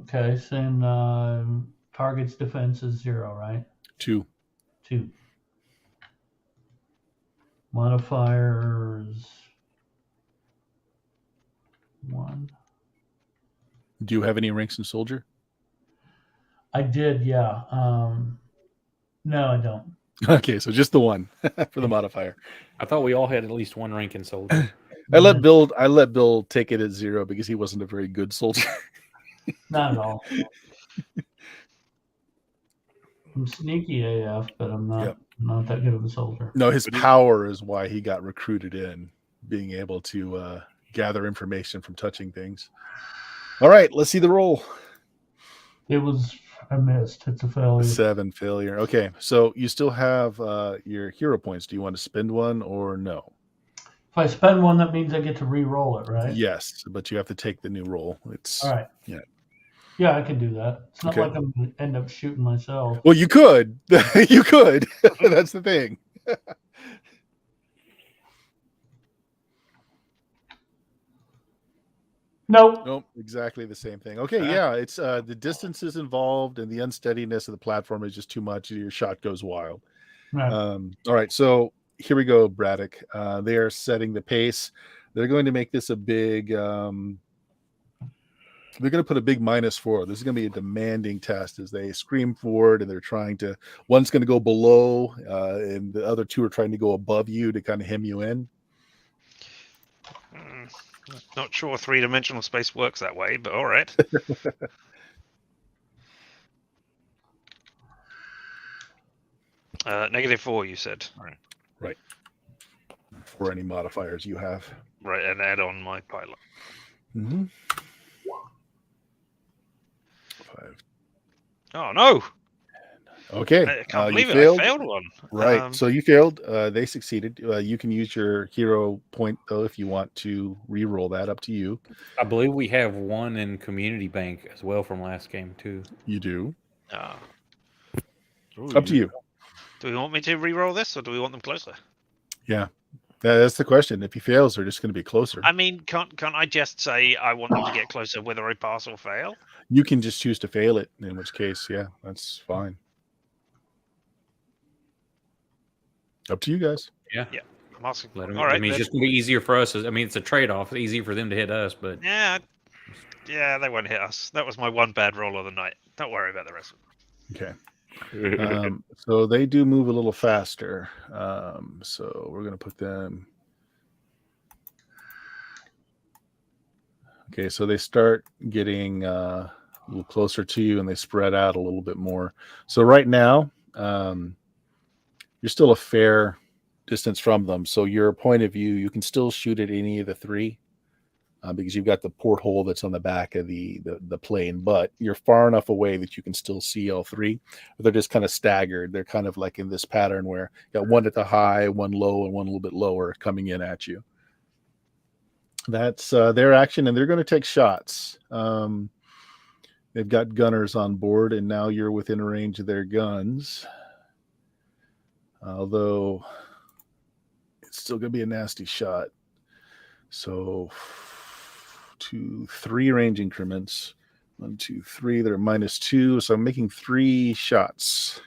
Okay. So then target's defense is 0, right? 2. 2. Modifiers 1. Do you have any ranks in soldier? I did, yeah. No, I don't. Okay, so just the 1 for the modifier. I thought we all had at least 1 rank in soldier. I let Bill take it at 0 because he wasn't a very good soldier. Not at all. I'm sneaky AF, but I'm not. Yep. Not that good of a soldier. No, his power is why he got recruited in, being able to gather information from touching things. All right, let's see the roll. It was I missed. It's a failure. 7 failure. Okay, so you still have your hero points. Do you want to spend one or no? If I spend one, that means I get to re-roll it, right? Yes, but you have to take the new roll. It's All right. Yeah. Yeah, I can do that. It's not Okay. like I'm going to end up shooting myself. Well, you could. You could. That's the thing. Nope. Nope, exactly the same thing. Okay, yeah, it's the distances involved and the unsteadiness of the platform is just too much. Your shot goes wild. Right. All right, so here we go, Braddock. They are setting the pace. They're going to make this a big. They're going to put a big -4. This is going to be a demanding test as they scream forward, and they're trying to. One's going to go below, and the other 2 are trying to go above you to kind of hem you in. Not sure 3-dimensional space works that way, but all right. -4, you said. Right. For any modifiers you have. Right, and add on my pilot. Mm-hmm. 5. Oh no! Okay. I can't you believe it. failed. I failed one. Right. So you failed. They succeeded. You can use your hero point though if you want to re-roll that. Up to you. I believe we have 1 in community bank as well from last game too. You do. Ooh, Up to you. Do we want me to re-roll this, or do we want them closer? Yeah. That's the question. If he fails, they're just going to be closer. I mean, can't I just say I want them to get closer whether I pass or fail? You can just choose to fail it, in which case, yeah, that's fine. Up to you guys. Yeah. I'm asking. Let 'em- All right. I mean, it's just going to be easier for us. I mean, it's a trade-off. It's easier for them to hit us, but Yeah, they won't hit us. That was my one bad roll of the night. Don't worry about the rest. Okay. So they do move a little faster. So we're going to put them. Okay, so they start getting a little closer to you, and they spread out a little bit more. So right now, you're still a fair distance from them. So your point of view, you can still shoot at any of the 3 because you've got the porthole that's on the back of the plane, but you're far enough away that you can still see all 3. They're just kind of staggered. They're kind of like in this pattern where you got 1 at the high, 1 low, and 1 a little bit lower coming in at you. That's their action, and they're going to take shots. They've got gunners on board, and now you're within range of their guns. Although it's still going to be a nasty shot. So 2, 3 range increments. 1, 2, 3. They're -2. So I'm making 3 shots.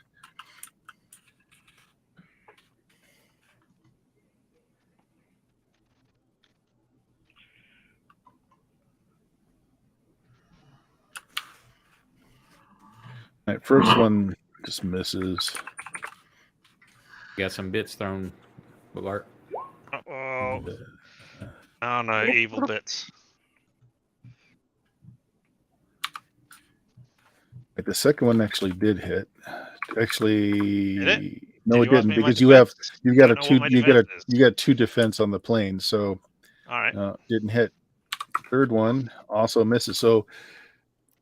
All right, first one just misses. Got some bits thrown, Bart. Oh, oh no, evil bits. Right, the second one actually did hit. Actually, Did no, Did it you ask didn't me my because you have defense? you got I a know 2 what my you got defense is. you got 2 defense on the plane, so All right. didn't hit. Third one also misses. So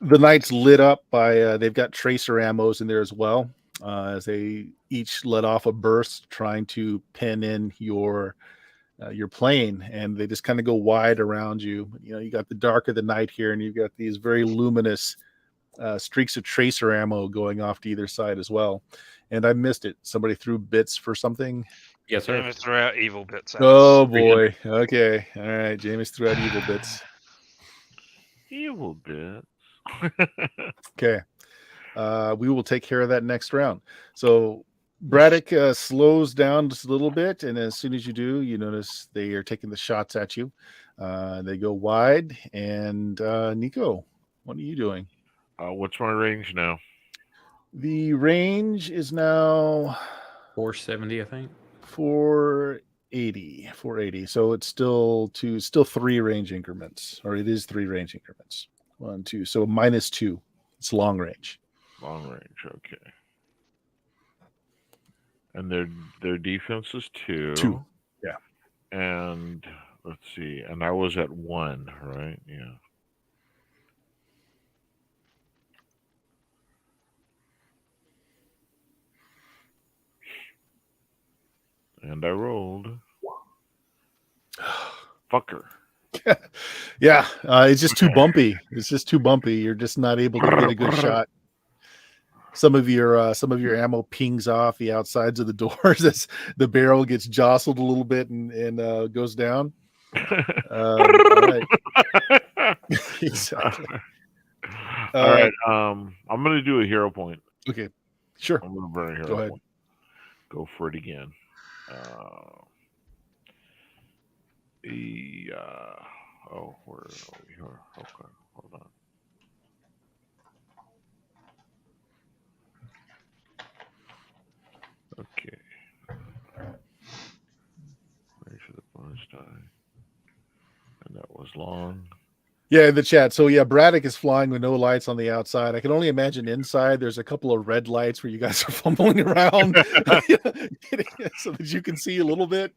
the night's lit up by they've got tracer ammos in there as well, as they each let off a burst trying to pin in your plane, and they just kind of go wide around you. You know, you got the dark of the night here, and you've got these very luminous streaks of tracer ammo going off to either side as well. And I missed it. Somebody threw bits for something. Yes, sir. James threw out evil bits at Oh us. boy. Okay. All right. James threw out evil bits. Evil bits. Okay. We will take care of that next round. So Braddock slows down just a little bit, and as soon as you do, you notice they are taking the shots at you. They go wide. And Nico, what are you doing? What's my range now? The range is now 470, I think. 480. So it's still 3 range increments, or it is 3 range increments. 1, 2. So -2. It's long range. Long range, okay. And their defense is 2. 2. Yeah. And let's see. And I was at 1, right? Yeah. And I rolled. Fucker. Yeah, it's just too bumpy. It's just too bumpy. You're just not able to get a good shot. Some of your ammo pings off the outsides of the doors as the barrel gets jostled a little bit and goes down. All right. Exactly. All right. I'm gonna do a hero point. Okay. Sure. I'm gonna burn a hero Go ahead. point. Go for it again. Where are we here? Okay, hold on. Okay. Make sure the bonus die. And that was long. Yeah, in the chat. So yeah, Braddock is flying with no lights on the outside. I can only imagine inside there's a couple of red lights where you guys are fumbling around so that you can see a little bit.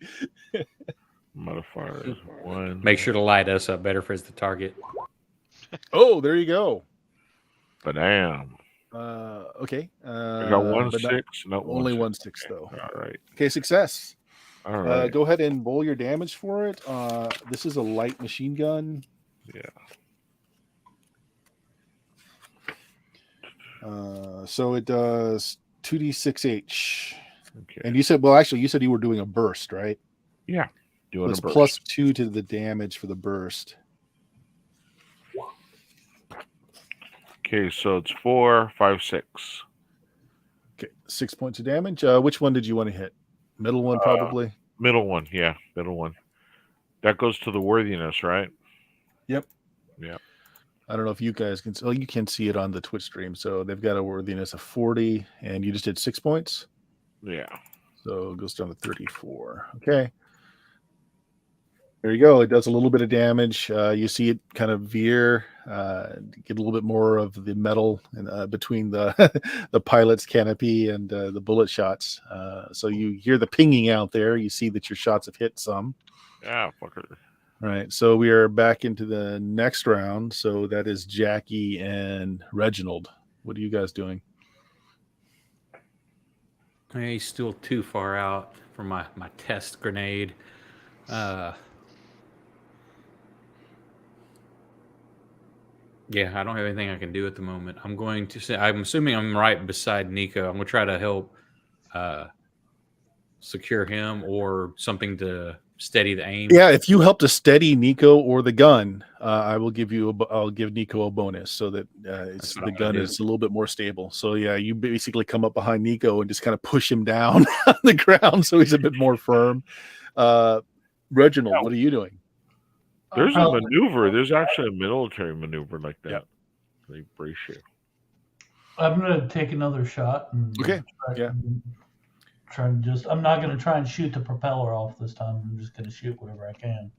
Modifier is 1. Make sure to light us up better as the target. Oh, there you go. Badam. Okay. I got 1 but 6. No, only 1 1 6 Okay. though. All right. Okay, success. All right. Go ahead and roll your damage for it. This is a light machine gun. Yeah. So it does 2d6h. Okay. And you said you were doing a burst, right? Yeah. Doing It's a burst. +2 to the damage for the burst. Okay, so it's 4, 5, 6. Okay, 6 points of damage. Which one did you want to hit? Middle one, probably. Middle one, yeah, middle one. That goes to the worthiness, right? Yep. Yep. I don't know if you guys can. Oh, you can see it on the Twitch stream. So they've got a worthiness of 40, and you just did 6 points. Yeah. So it goes down to 34. Okay. There you go. It does a little bit of damage. You see it kind of veer, get a little bit more of the metal between the the pilot's canopy and the bullet shots. So you hear the pinging out there. You see that your shots have hit some. Yeah, fucker. All right. So we are back into the next round. So that is Jackie and Reginald. What are you guys doing? He's still too far out for my test grenade. Yeah, I don't have anything I can do at the moment. I'm going to say, I'm assuming I'm right beside Nico. I'm going to try to help secure him or something to steady the aim. Yeah, if you help to steady Nico or the gun, I'll give Nico a bonus so that what the I'm gonna gun do. is a little bit more stable. So yeah, you basically come up behind Nico and just kind of push him down on the ground so he's a bit more firm. Reginald, what are you doing? There's a Oh, maneuver. There's actually a military maneuver like that. Yep. They brace you. I'm gonna take another shot. And Okay, yeah. Try to just. I'm not gonna try and shoot the propeller off this time. I'm just gonna shoot whatever I can.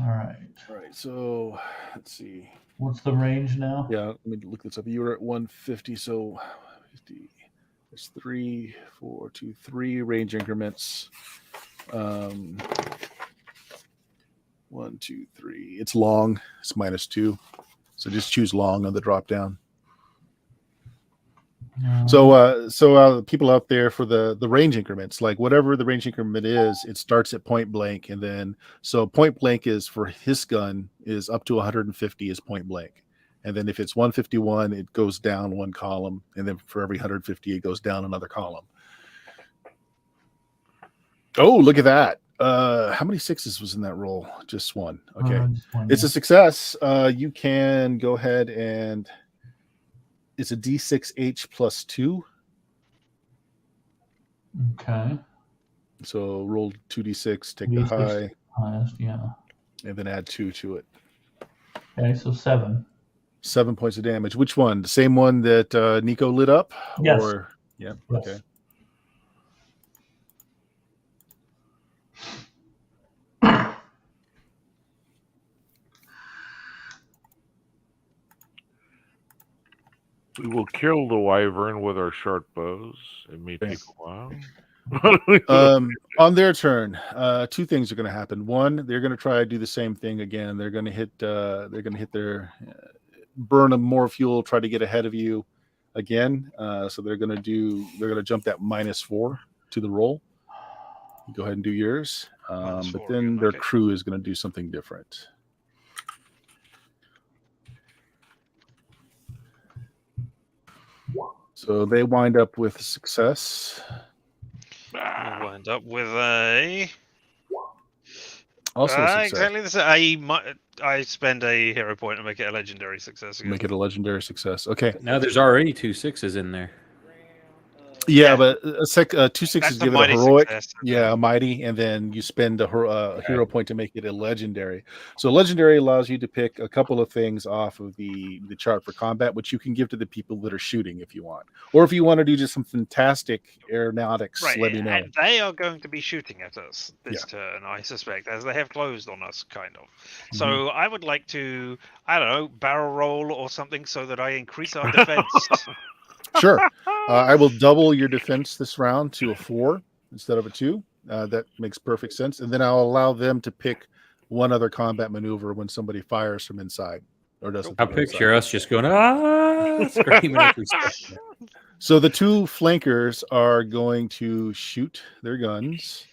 All right. All right, so let's see. What's the range now? Yeah, let me look this up. You were at 150, so 50. There's 3, 4, 2, 3 range increments. 1, 2, 3. It's long. It's -2. So just choose long on the drop down. So people out there for the range increments, like whatever the range increment is, it starts at point blank, and then so point blank is for his gun is up to 150 is point blank, and then if it's 151, it goes down one column, and then for every 150, it goes down another column. Oh, look at that! How many sixes was in that roll? Just one. Okay, it's a success. You can go ahead and. It's a D6H plus 2. Okay. So roll 2d6, take D6 the high, highest, yeah. and then add 2 to it. Okay, so 7. 7 points of damage. Which one? The same one that Nico lit up? Yes. Or yeah. Yes. Okay. We will kill the wyvern with our short bows. It may take a while. On their turn, 2 things are going to happen. One, they're going to try to do the same thing again. They're going to hit. They're going to hit their burn more fuel, try to get ahead of you again. So they're going to jump that -4 to the roll. You go ahead and do yours. But then their crew is going to do something different. So they wind up with success. We'll wind up with a. Also success. Exactly the same. I spend a hero point to make it a legendary success again. Make it a legendary success. Okay. Now there's already 2 6s in there. Yeah, but 2 6s give it a heroic. Success. Yeah, a mighty, and then you spend a hero point to make it a legendary. So legendary allows you to pick a couple of things off of the chart for combat, which you can give to the people that are shooting if you want, or if you want to do just some fantastic aeronautics. Right, let me know. and they are going to be shooting at us this turn, I suspect, as they have closed on us, kind of. So I would like to, I don't know, barrel roll or something so that I increase our defense. Sure. I will double your defense this round to a 4 instead of a 2. That makes perfect sense. And then I'll allow them to pick one other combat maneuver when somebody fires from inside or doesn't. I picture us just going, screaming at each other. So the 2 flankers are going to shoot their guns.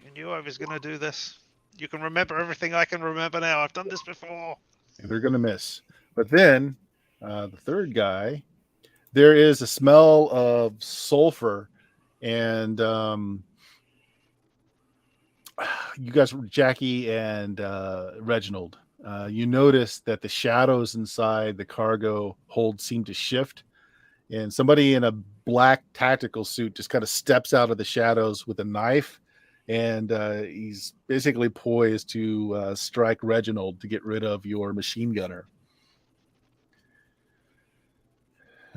You knew I was going to do this. You can remember everything I can remember now. I've done this before. They're going to miss. But then the third guy, there is a smell of sulfur, and you guys, Jackie and Reginald, you notice that the shadows inside the cargo hold seem to shift, and somebody in a black tactical suit just kind of steps out of the shadows with a knife, and he's basically poised to strike Reginald to get rid of your machine gunner.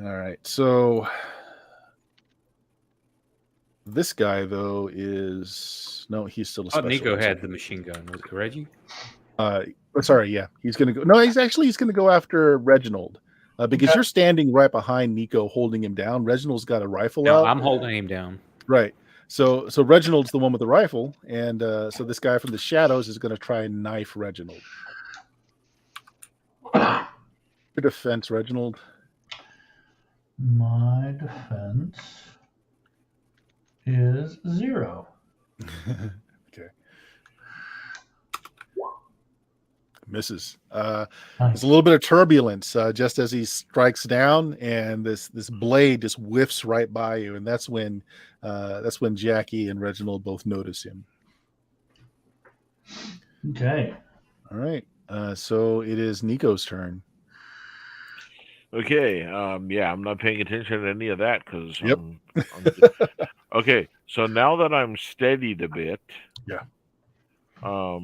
All right, so this guy though is he's still a special. Nico had the machine gun. Was it Reggie? Sorry, yeah, he's gonna go. No, he's gonna go after Reginald because you're standing right behind Nico, holding him down. Reginald's got a rifle out. I'm holding him down. Right. So Reginald's the one with the rifle, and so this guy from the shadows is going to try and knife Reginald. Your defense, Reginald. My defense is 0. Okay. Misses. Nice. There's a little bit of turbulence just as he strikes down, and this blade just whiffs right by you, and that's when Jackie and Reginald both notice him. Okay. All right. So it is Nico's turn. Okay. Yeah, I'm not paying attention to any of that because Yep. Okay. So now that I'm steadied a bit, Yeah. I'll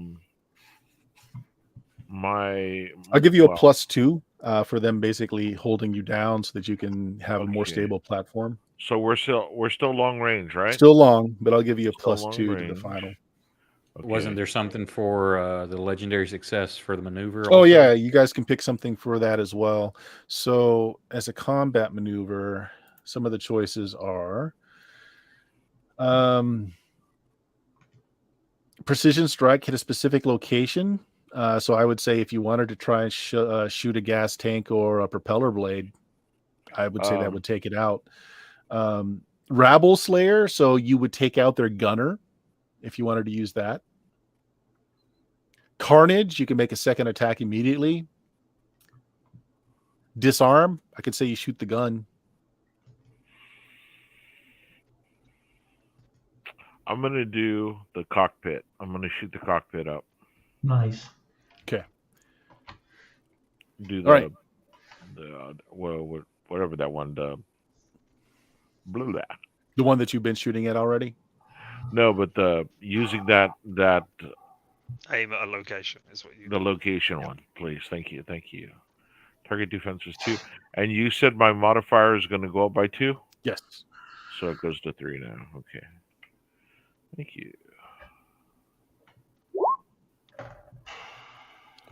give you a +2 for them basically holding you down so that you can have a more Okay. stable platform. So we're still long range, right? Still long, but I'll give you a Still long +2 to the range. final. Wasn't there something for the legendary success for the maneuver? Oh also? yeah, you guys can pick something for that as well. So as a combat maneuver, some of the choices are precision strike, hit a specific location. So I would say if you wanted to try and shoot a gas tank or a propeller blade, I would say that would take it out. Rabble Slayer, so you would take out their gunner if you wanted to use that. Carnage, you can make a second attack immediately. Disarm, I could say you shoot the gun. I'm gonna do the cockpit. I'm gonna shoot the cockpit up. Nice. Okay. Do All right. whatever that one. Blew that. The one that you've been shooting at already? No, but using that Aim at a location is what you. the location one, please. Thank you. Target defense is 2, and you said my modifier is going to go up by 2. Yes. So it goes to 3 now. Okay. Thank you.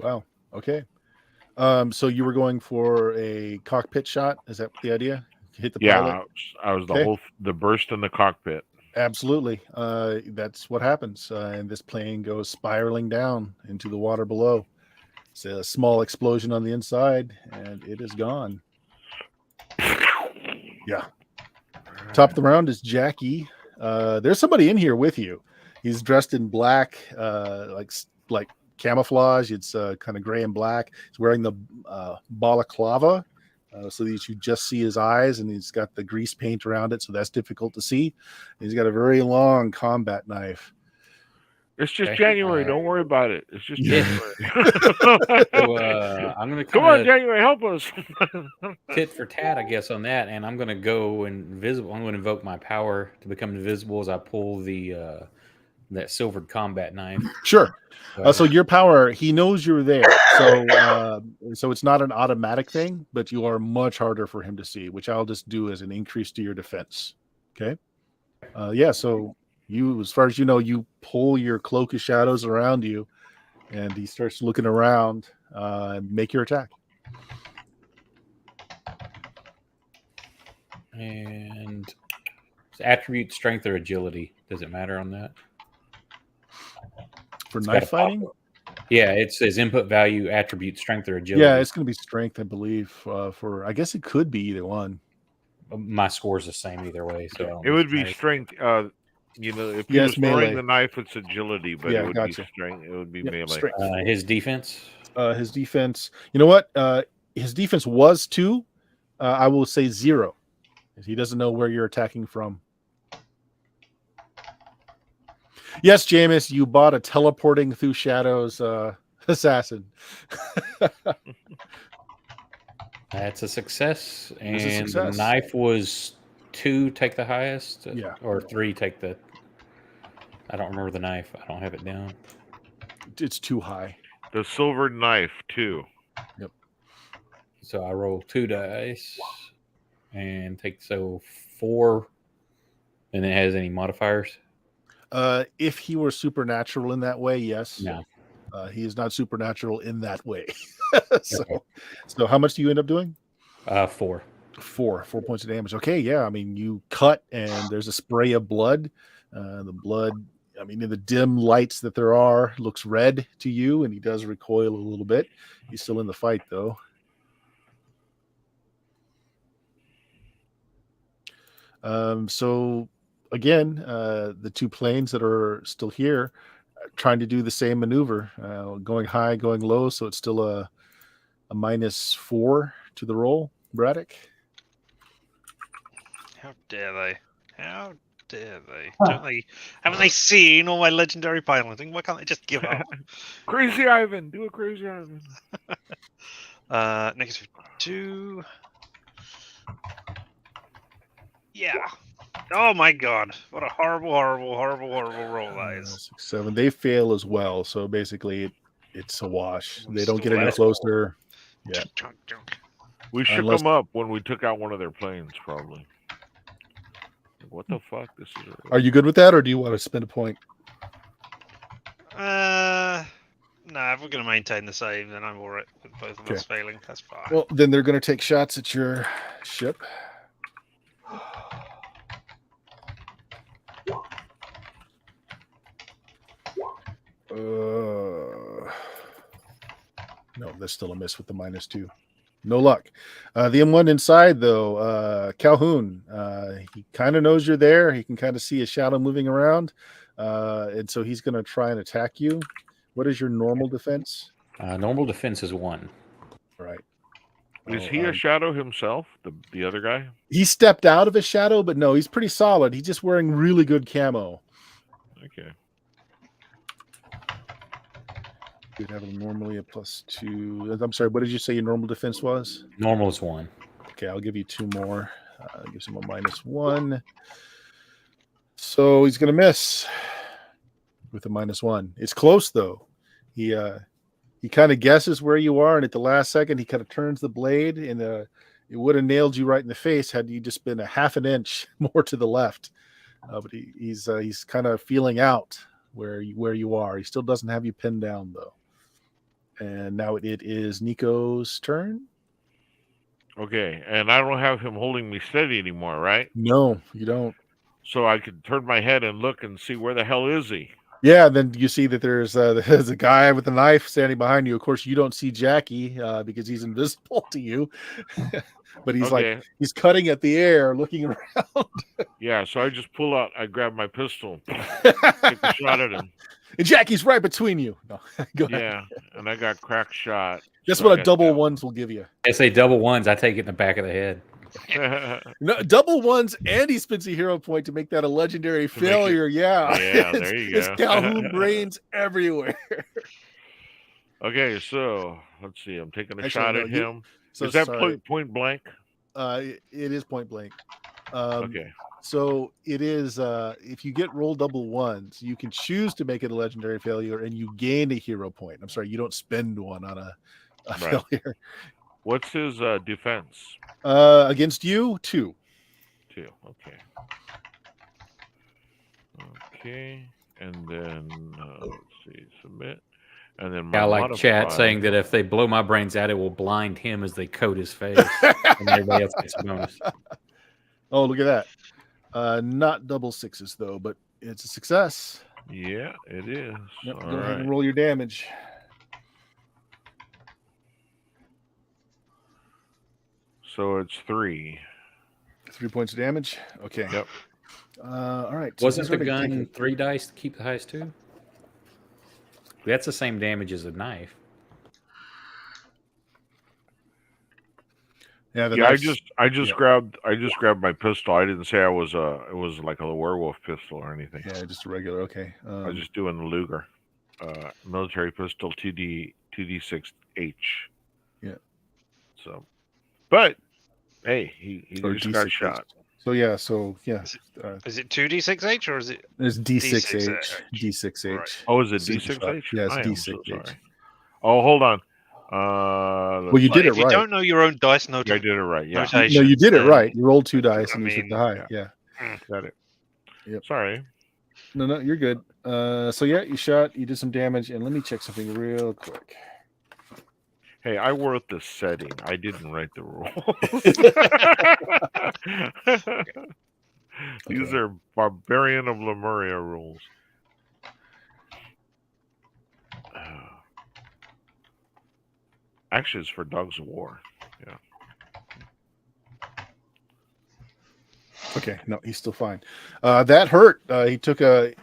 Wow. Okay. So you were going for a cockpit shot? Is that the idea? Hit the pilot? I was Okay. the burst in the cockpit. Absolutely. That's what happens. And this plane goes spiraling down into the water below. It's a small explosion on the inside, and it is gone. Yeah. Top of the round is Jackie. There's somebody in here with you. He's dressed in black, like camouflage. It's kind of gray and black. He's wearing the balaclava, so that you just see his eyes, and he's got the grease paint around it, so that's difficult to see. He's got a very long combat knife. It's just Okay. January. Don't worry about it. It's just Yeah. January. So I'm gonna Come on, January, help us. tit for tat, I guess, on that, and I'm gonna go invisible. I'm gonna invoke my power to become invisible as I pull the that silvered combat knife. Sure. So your power, he knows you're there. So it's not an automatic thing, but you are much harder for him to see, which I'll just do as an increase to your defense. Okay. So you, as far as you know, you pull your cloak of shadows around you, and he starts looking around. Make your attack. And it's attribute, strength, or agility. Does it matter on that? For It's knife got a pop- fighting? Yeah, it says input value, attribute, strength, or agility. Yeah, it's going to be strength, I believe. I guess it could be either one. My score's the same either way, so I don't It know would if be matters. strength. If he Yes, was melee. throwing the knife, it's agility, but Yeah, it would gotcha. be strength. It would be Yep, melee. strength. His defense. His defense. You know what? His defense was 2. I will say 0. He doesn't know where you're attacking from. Yes, Jameis, you bought a teleporting through shadows assassin. That's a success. It was a And success. the knife was 2, take the highest. Yeah. Or 3, take the. I don't remember the knife. I don't have it down. It's too high. The silver knife too. So I roll 2 dice and take 4. And it has any modifiers? If he were supernatural in that way, yes. No. He is not supernatural in that way. so, Okay. so how much do you end up doing? 4. 4 points of damage. Okay, yeah. I mean, you cut and there's a spray of blood. The blood, I mean, in the dim lights that there are, looks red to you, and he does recoil a little bit. He's still in the fight, though. So again, the 2 planes that are still here, trying to do the same maneuver, going high, going low. So it's still a -4 to the roll, Braddock. How dare they? How dare they? Haven't they seen all my legendary piloting? Why can't they just give up? Crazy Ivan, do a Crazy Ivan. -2. Yeah. Oh my god. What a horrible roll that is. 6, 7. They fail as well. So basically, it's a wash. They don't get Still any less. closer. Yeah. We shook Unless- them up when we took out one of their planes, probably. What the fuck? This is. Are you good with that, or do you want to spend a point? No, if we're going to maintain the same, then I'm all right with both of us failing. That's fine. Well, then they're going to take shots at your ship. No, that's still a miss with the -2. No luck. The M1 inside, though, Calhoun, he kind of knows you're there. He can kind of see a shadow moving around. And so he's going to try and attack you. What is your normal defense? Normal defense is 1. Right. Is he a shadow himself? The other guy? He stepped out of his shadow, but no, he's pretty solid. He's just wearing really good camo. Okay. You'd have normally a +2. I'm sorry, what did you say your normal defense was? Normal is 1. Okay, I'll give you 2 more. Gives him a -1. So he's going to miss with a -1. It's close, though. He kind of guesses where you are, and at the last second, he kind of turns the blade, and it would have nailed you right in the face had you just been a half an inch more to the left. But he's kind of feeling out where you are. He still doesn't have you pinned down, though. And now it is Nico's turn. Okay, and I don't have him holding me steady anymore, right? No, you don't. So I could turn my head and look and see where the hell is he? Yeah, and then you see that there's a guy with a knife standing behind you. Of course, you don't see Jackie because he's invisible to you. But he's like he's cutting at the air, looking around. Yeah, so I just pull out. I grab my pistol, take a shot at him. And Jackie's right between you. No, go ahead. Yeah, and I got crack shot. That's so what I a double got ones will give you. I say double ones, I take it in the back of the head. No, double ones, and he spends a hero point to make that a legendary failure. Yeah, there you it's go. Calhoun brains everywhere. Okay, so let's see. I'm taking a Actually, shot no, at you- him. So Is that sorry. point blank? It is point blank. Okay. So it is. If you get roll double ones, you can choose to make it a legendary failure, and you gain a hero point. I'm sorry, you don't spend one on a Right. failure. What's his defense? Against you, 2. 2. Okay. Okay, and then let's see, submit, and then my I like chat modifier- saying that if they blow my brains out, it will blind him as they coat his face, and everybody else gets a bonus. Oh, look at that. Not double 6s though, but it's a success. Yeah, it is. Yep, All go ahead right. and roll your damage. So it's 3. 3 points of damage. Okay. Yep. All right. so Wasn't he's the gonna gun take 3 dice to keep the highest 2? That's the same damage as a knife. Yeah, Yeah, I just grabbed my pistol. I didn't say it was like a werewolf pistol or anything. Yeah, just a regular. Okay. I was just doing the Luger, military pistol, 2d6H. Yeah. So, but hey, he or just got D6H. shot. So yeah, yeah. Is it 2d6h or is it? There's D6H. D6H. D6H. Right. Oh, is it Signature D6H? shot. Yeah, it's I am D6H. so sorry. Oh, hold on. Well, you did it If you right. don't know your own dice I did it right. Yeah, No, you did it then- right. You rolled 2 dice and I you took mean, the high. Yeah. got it. Yep. Sorry. No, you're good. So yeah, you shot. You did some damage, and let me check something real quick. Hey, I wrote the setting. I didn't write the rules. These are Barbarian of Lemuria rules. Actually, it's for Dogs of War. Yeah. Okay. No, he's still fine. That hurt. He took a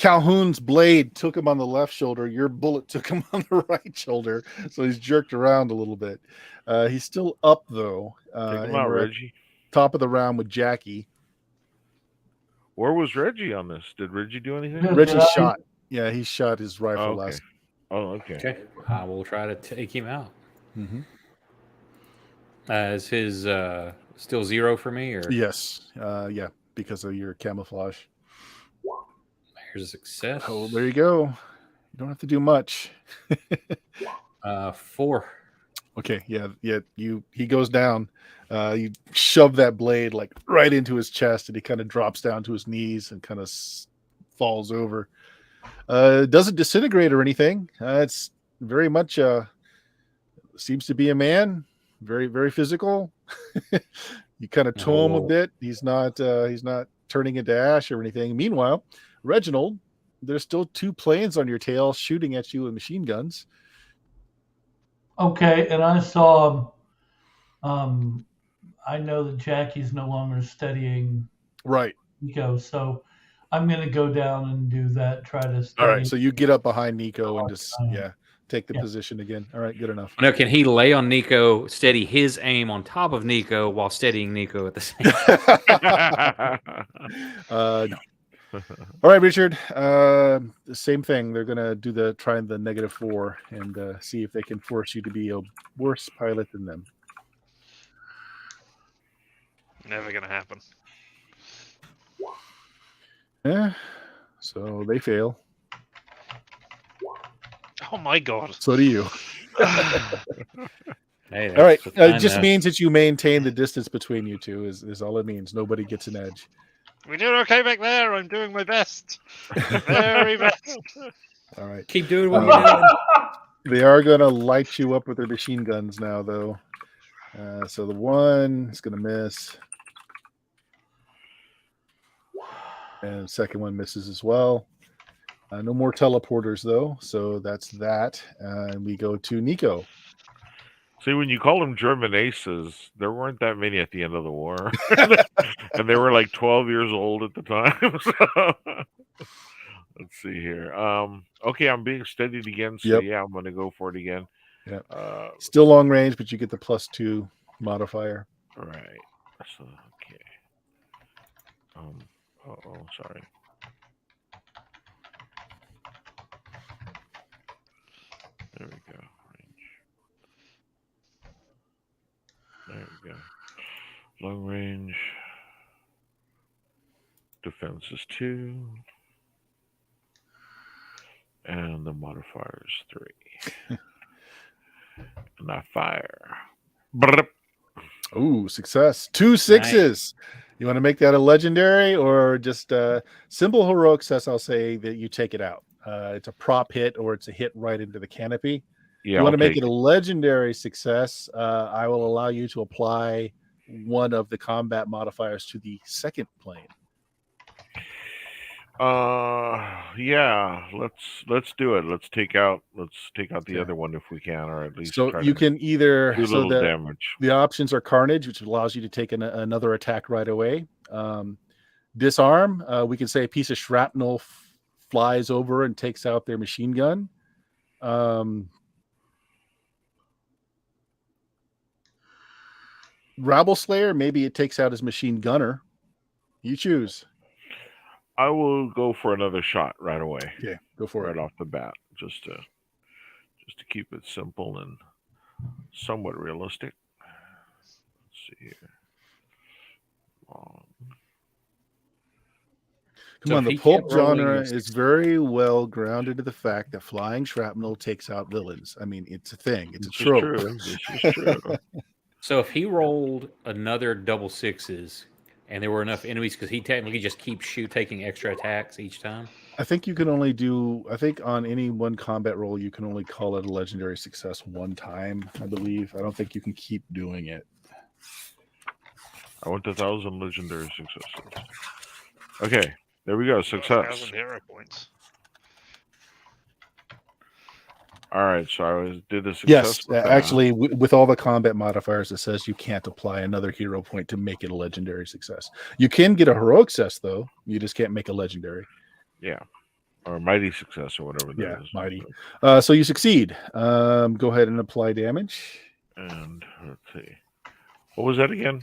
Calhoun's blade took him on the left shoulder. Your bullet took him on the right shoulder, so he's jerked around a little bit. He's still up though. Take him and out, we're at Reggie. top of the round with Jackie. Where was Reggie on this? Did Reggie do anything? Yeah. Reggie shot. Yeah, he shot his rifle Oh, okay. last. Oh, okay. Okay. I will try to take him out. Mhm. Is his still 0 for me, or Yes. Yeah, because of your camouflage. here's a success? Oh, there you go. You don't have to do much. 4. Okay, yeah. He goes down. You shove that blade like right into his chest, and he kind of drops down to his knees and kind of falls over. Doesn't disintegrate or anything. It's very much seems to be a man. Very, very physical. You kind of tow him a bit. He's not turning into ash or anything. Meanwhile, Reginald, there's still 2 planes on your tail shooting at you with machine guns. Okay, and I saw. I know that Jackie's no longer studying Right. Nico, so I'm going to go down and do that. Try to study. All right. So you get up behind Nico and just take the Yeah. position again. All right. Good enough. Now, can he lay on Nico, steady his aim on top of Nico while steadying Nico at the same time? No. All right, Richard. The same thing. They're gonna try the -4 and see if they can force you to be a worse pilot than them. Never gonna happen. Yeah. So they fail. Oh my god. So do you. Hey, All right. that's It fine, just means that you maintain the distance between you two. Is all it means. Nobody gets an edge. We're doing okay back there. I'm doing my best. Very best. All right. keep doing what you're doing. They are gonna light you up with their machine guns now, though. So the 1 is gonna miss. And the second one misses as well. No more teleporters, though. So that's that. And we go to Nico. See, when you call them German aces, there weren't that many at the end of the war. And they were like 12 years old at the time. So, let's see here. Okay, I'm being steadied again. So, Yep. yeah, I'm going to go for it again. Yep. Uh, Still long range, but you get the +2 modifier. right. So, okay. Sorry. There we go. Range. There we go. Long range. Defense is 2. And the modifier is 3. And I fire. Brrp. Ooh, success. 2 6s. You want to make that a legendary or just simple heroic success? I'll say that you take it out. It's a prop hit or it's a hit right into the canopy. Yeah, You want to I'll make it a legendary success. I will allow you to apply one of the combat modifiers to the second plane. Yeah, let's do it. Let's take out the other one if we can, or at least So try you to can either do a little damage. The options are Carnage, which allows you to take another attack right away. Disarm, we can say a piece of shrapnel flies over and takes out their machine gun. Rabble Slayer, maybe it takes out his machine gunner. You choose. I will go for another shot right away. Okay, go for right it. off the bat, just to keep it simple and somewhat realistic. Let's see here. Come on, the pulp genre is very well grounded to the fact that flying shrapnel takes out villains. I mean, it's a thing. It's a trope. This is true. So if he rolled another double 6s and there were enough enemies, because he technically just keeps taking extra attacks each time? I think you can only do, I think on any one combat roll, you can only call it a legendary success one time, I believe. I don't think you can keep doing it. I want 1,000 legendary successes. Okay, there we go. Success. 1,000 hero points. All right, so I did the success. Yes, actually, with all the combat modifiers, it says you can't apply another hero point to make it a legendary success. You can get a heroic success, though. You just can't make a legendary. Yeah. or mighty success or whatever that Yeah, is. mighty. So you succeed. Go ahead and apply damage. And let's see, what was that again?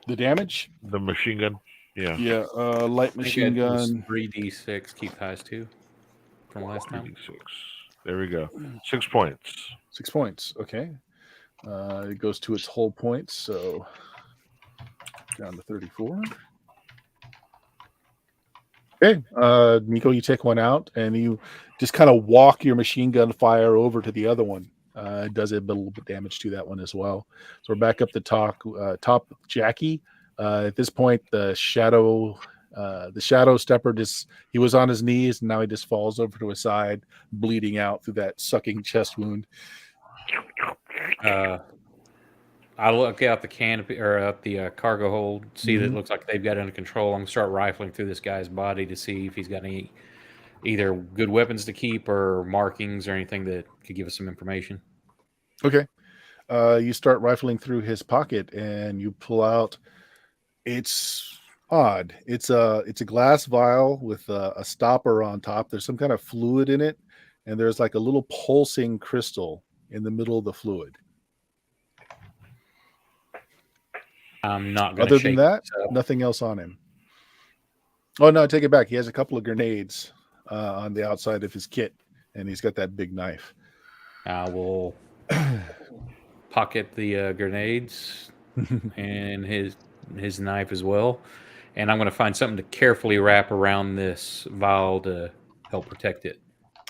The damage? The machine gun. Yeah. Yeah, light I think machine it was gun. 3d6, keep the highest 2 from last time. 3d6. There we go. 6 points. 6 points. Okay. It goes to its whole points, so down to 34. Okay, Nico, you take one out and you just kind of walk your machine gun fire over to the other one. It does a little bit of damage to that one as well. So we're back up the top with Jackie. At this point, the shadow stepper he was on his knees and now he just falls over to his side, bleeding out through that sucking chest wound. I look out the canopy or out the cargo hold, see that it Mhm. looks like they've got it under control. I'm gonna start rifling through this guy's body to see if he's got any either good weapons to keep or markings or anything that could give us some information. Okay. You start rifling through his pocket and you pull out. It's odd. It's a glass vial with a stopper on top. There's some kind of fluid in it, and there's like a little pulsing crystal in the middle of the fluid. I'm not gonna. Other shake than that, this up. nothing else on him. Oh no, take it back. He has a couple of grenades on the outside of his kit, and he's got that big knife. I will pocket the grenades and his knife as well, and I'm going to find something to carefully wrap around this vial to help protect it.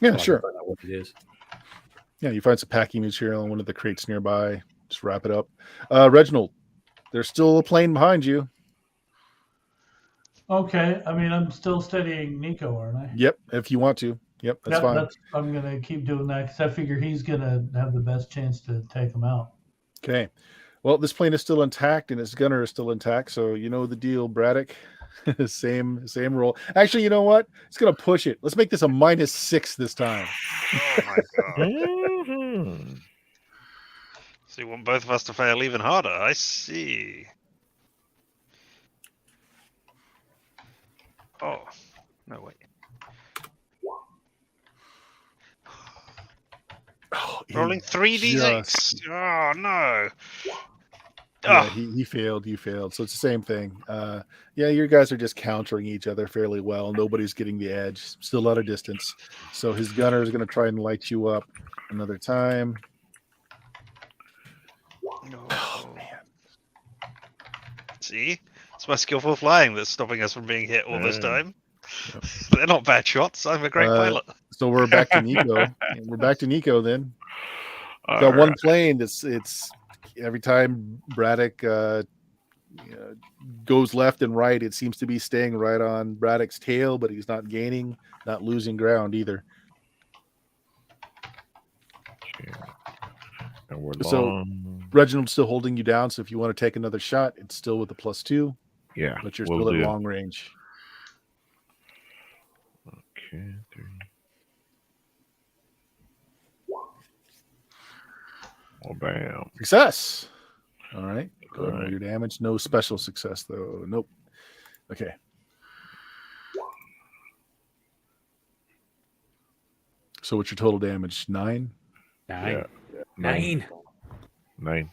Yeah, So I can sure. find out what it is. Yeah, you find some packing material in one of the crates nearby. Just wrap it up. Reginald, there's still a plane behind you. Okay, I mean, I'm still studying Nico, aren't I? Yep, if you want to. Yep, that's fine. I'm gonna keep doing that because I figure he's gonna have the best chance to take him out. Okay. Well, this plane is still intact and its gunner is still intact, so you know the deal, Braddock. same roll. Actually, you know what? It's gonna push it. Let's make this a -6 this time. Oh my god! Mhm. So you want both of us to fail even harder? I see. Oh no! Wait. Oh, Rolling 3d6. just- Oh no! Yeah, Oh, he failed. You failed. So it's the same thing. Yeah, you guys are just countering each other fairly well. Nobody's getting the edge. Still a lot of distance. So his gunner is going to try and light you up another time. no. Oh man. See, it's my skillful flying that's stopping us from being hit all this Yeah. time. Yep. They're not bad shots. I'm a great pilot. So we're back to Nico. We're back to Nico then. All Got one right. plane that's every time Braddock goes left and right, it seems to be staying right on Braddock's tail, but he's not gaining, not losing ground either. And we're So- long. Reginald's still holding you down, so if you want to take another shot, it's still with a +2, Yeah. but you're we'll still do. at long range. Okay. 3. Oh, bam. Success. All right. Go ahead and roll Alright. your damage. No special success though. Nope. Okay. So what's your total damage? 9? 9. Yeah. 9. 9.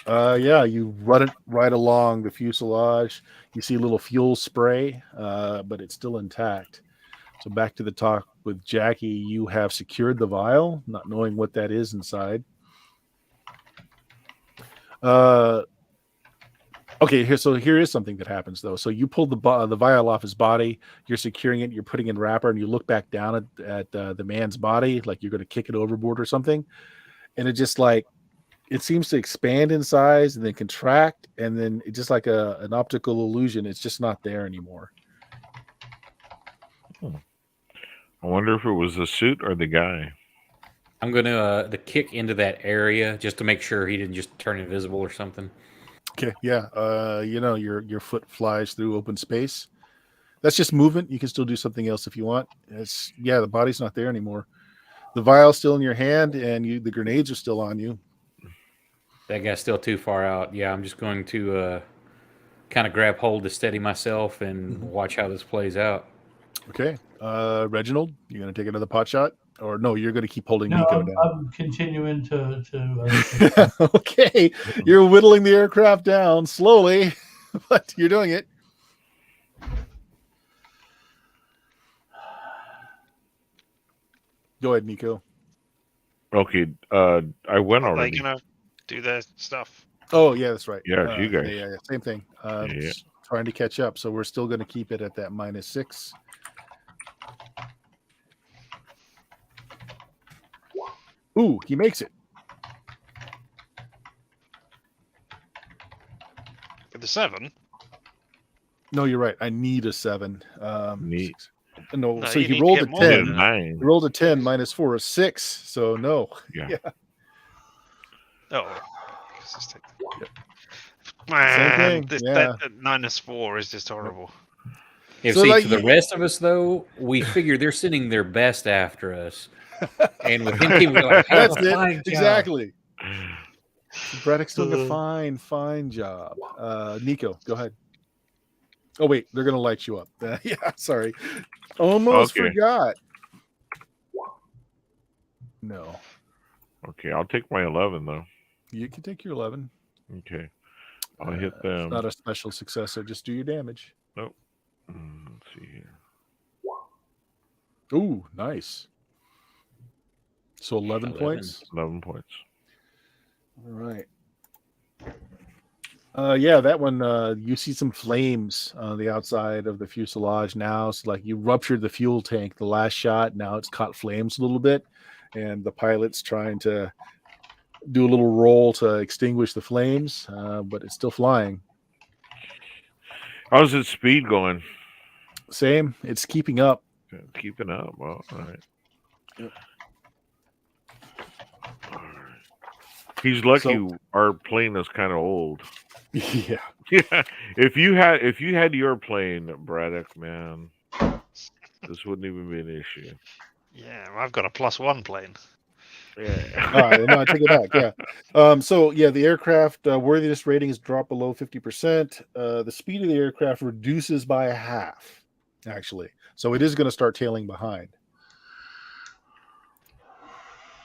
Yeah, you run it right along the fuselage. You see a little fuel spray, but it's still intact. So back to the talk with Jackie. You have secured the vial, not knowing what that is inside. Okay, here is something that happens though. So you pull the vial off his body. You're securing it. You're putting it in wrapper, and you look back down at the man's body, like you're going to kick it overboard or something. And it just like it seems to expand in size and then contract, and then it's just like an optical illusion. It's just not there anymore. I wonder if it was the suit or the guy. I'm going to the kick into that area just to make sure he didn't just turn invisible or something. Okay, yeah. Your foot flies through open space. That's just movement. You can still do something else if you want. The body's not there anymore. The vial's still in your hand, and the grenades are still on you. That guy's still too far out. Yeah, I'm just going to kind of grab hold to steady myself and watch how this plays out. Okay. Reginald, you're going to take another pot shot? Or no, you're going to keep holding No, Nico down. I'm continuing to Okay. You're whittling the aircraft down slowly, but you're doing it. Go ahead, Nico. Okay, I went Are they already. gonna do their stuff? Oh, yeah, that's right. Yeah, it's you guys. Yeah, same thing. Yeah. Just trying to catch up. So we're still going to keep it at that -6. Ooh, he makes it. With the 7? No, you're right. I need a 7. Neat. No, No, so you he need to rolled a get more 10. than that. 9. He rolled a 10 -4 is 6. So no. Yeah. Oh. Let's just take Yep. Man, thing, this, yeah. that -4 is just horrible. Yeah, So, see, like, for the rest of us, though, we figure they're sending their best after us. And with him, we're like, That's "Have a it. fine job." Exactly. Braddock's doing a fine job. Nico, go ahead. Oh, wait. They're going to light you up. Yeah, sorry. Almost Okay. forgot. No. Okay, I'll take my 11 though. You can take your 11. Okay, I'll hit them. It's not a special success, so just do your damage. Let's see here. Ooh, nice. So 11 11. points. 11 points. All right. Yeah, that one, you see some flames on the outside of the fuselage now. So, like, you ruptured the fuel tank the last shot. Now it's caught flames a little bit, and the pilot's trying to do a little roll to extinguish the flames, but it's still flying. How's its speed going? Same. It's keeping up. Keeping up. Well, all right. Yep. All right. He's lucky So- our plane is kind of old. Yeah. Yeah. If you had your plane, Braddock, man, this wouldn't even be an issue. Yeah, I've got a +1 plane. Yeah. All right, no, I take it back. Yeah. So yeah, the aircraft worthiness rating is dropped below 50%. The speed of the aircraft reduces by a half, actually. So it is going to start tailing behind.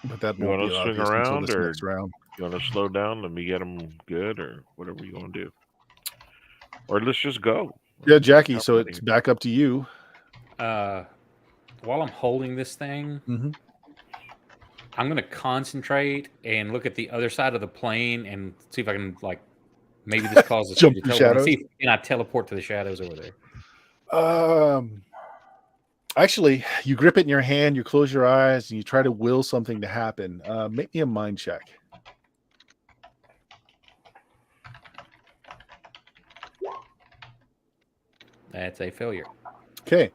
But that You won't wanna be swing obvious until around, this or- next round. You want to slow down? Let me get them good, or whatever you want to do. Or let's just go. Yeah, Jackie. How So funny. it's back up to you. While I'm holding this thing, Mhm. I'm going to concentrate and look at the other side of the plane and see if I can, like, maybe this causes Jump me through to teleport. shadows? See if I teleport to the shadows over there. Actually, you grip it in your hand, you close your eyes, and you try to will something to happen. Make me a mind check. That's a failure. Okay.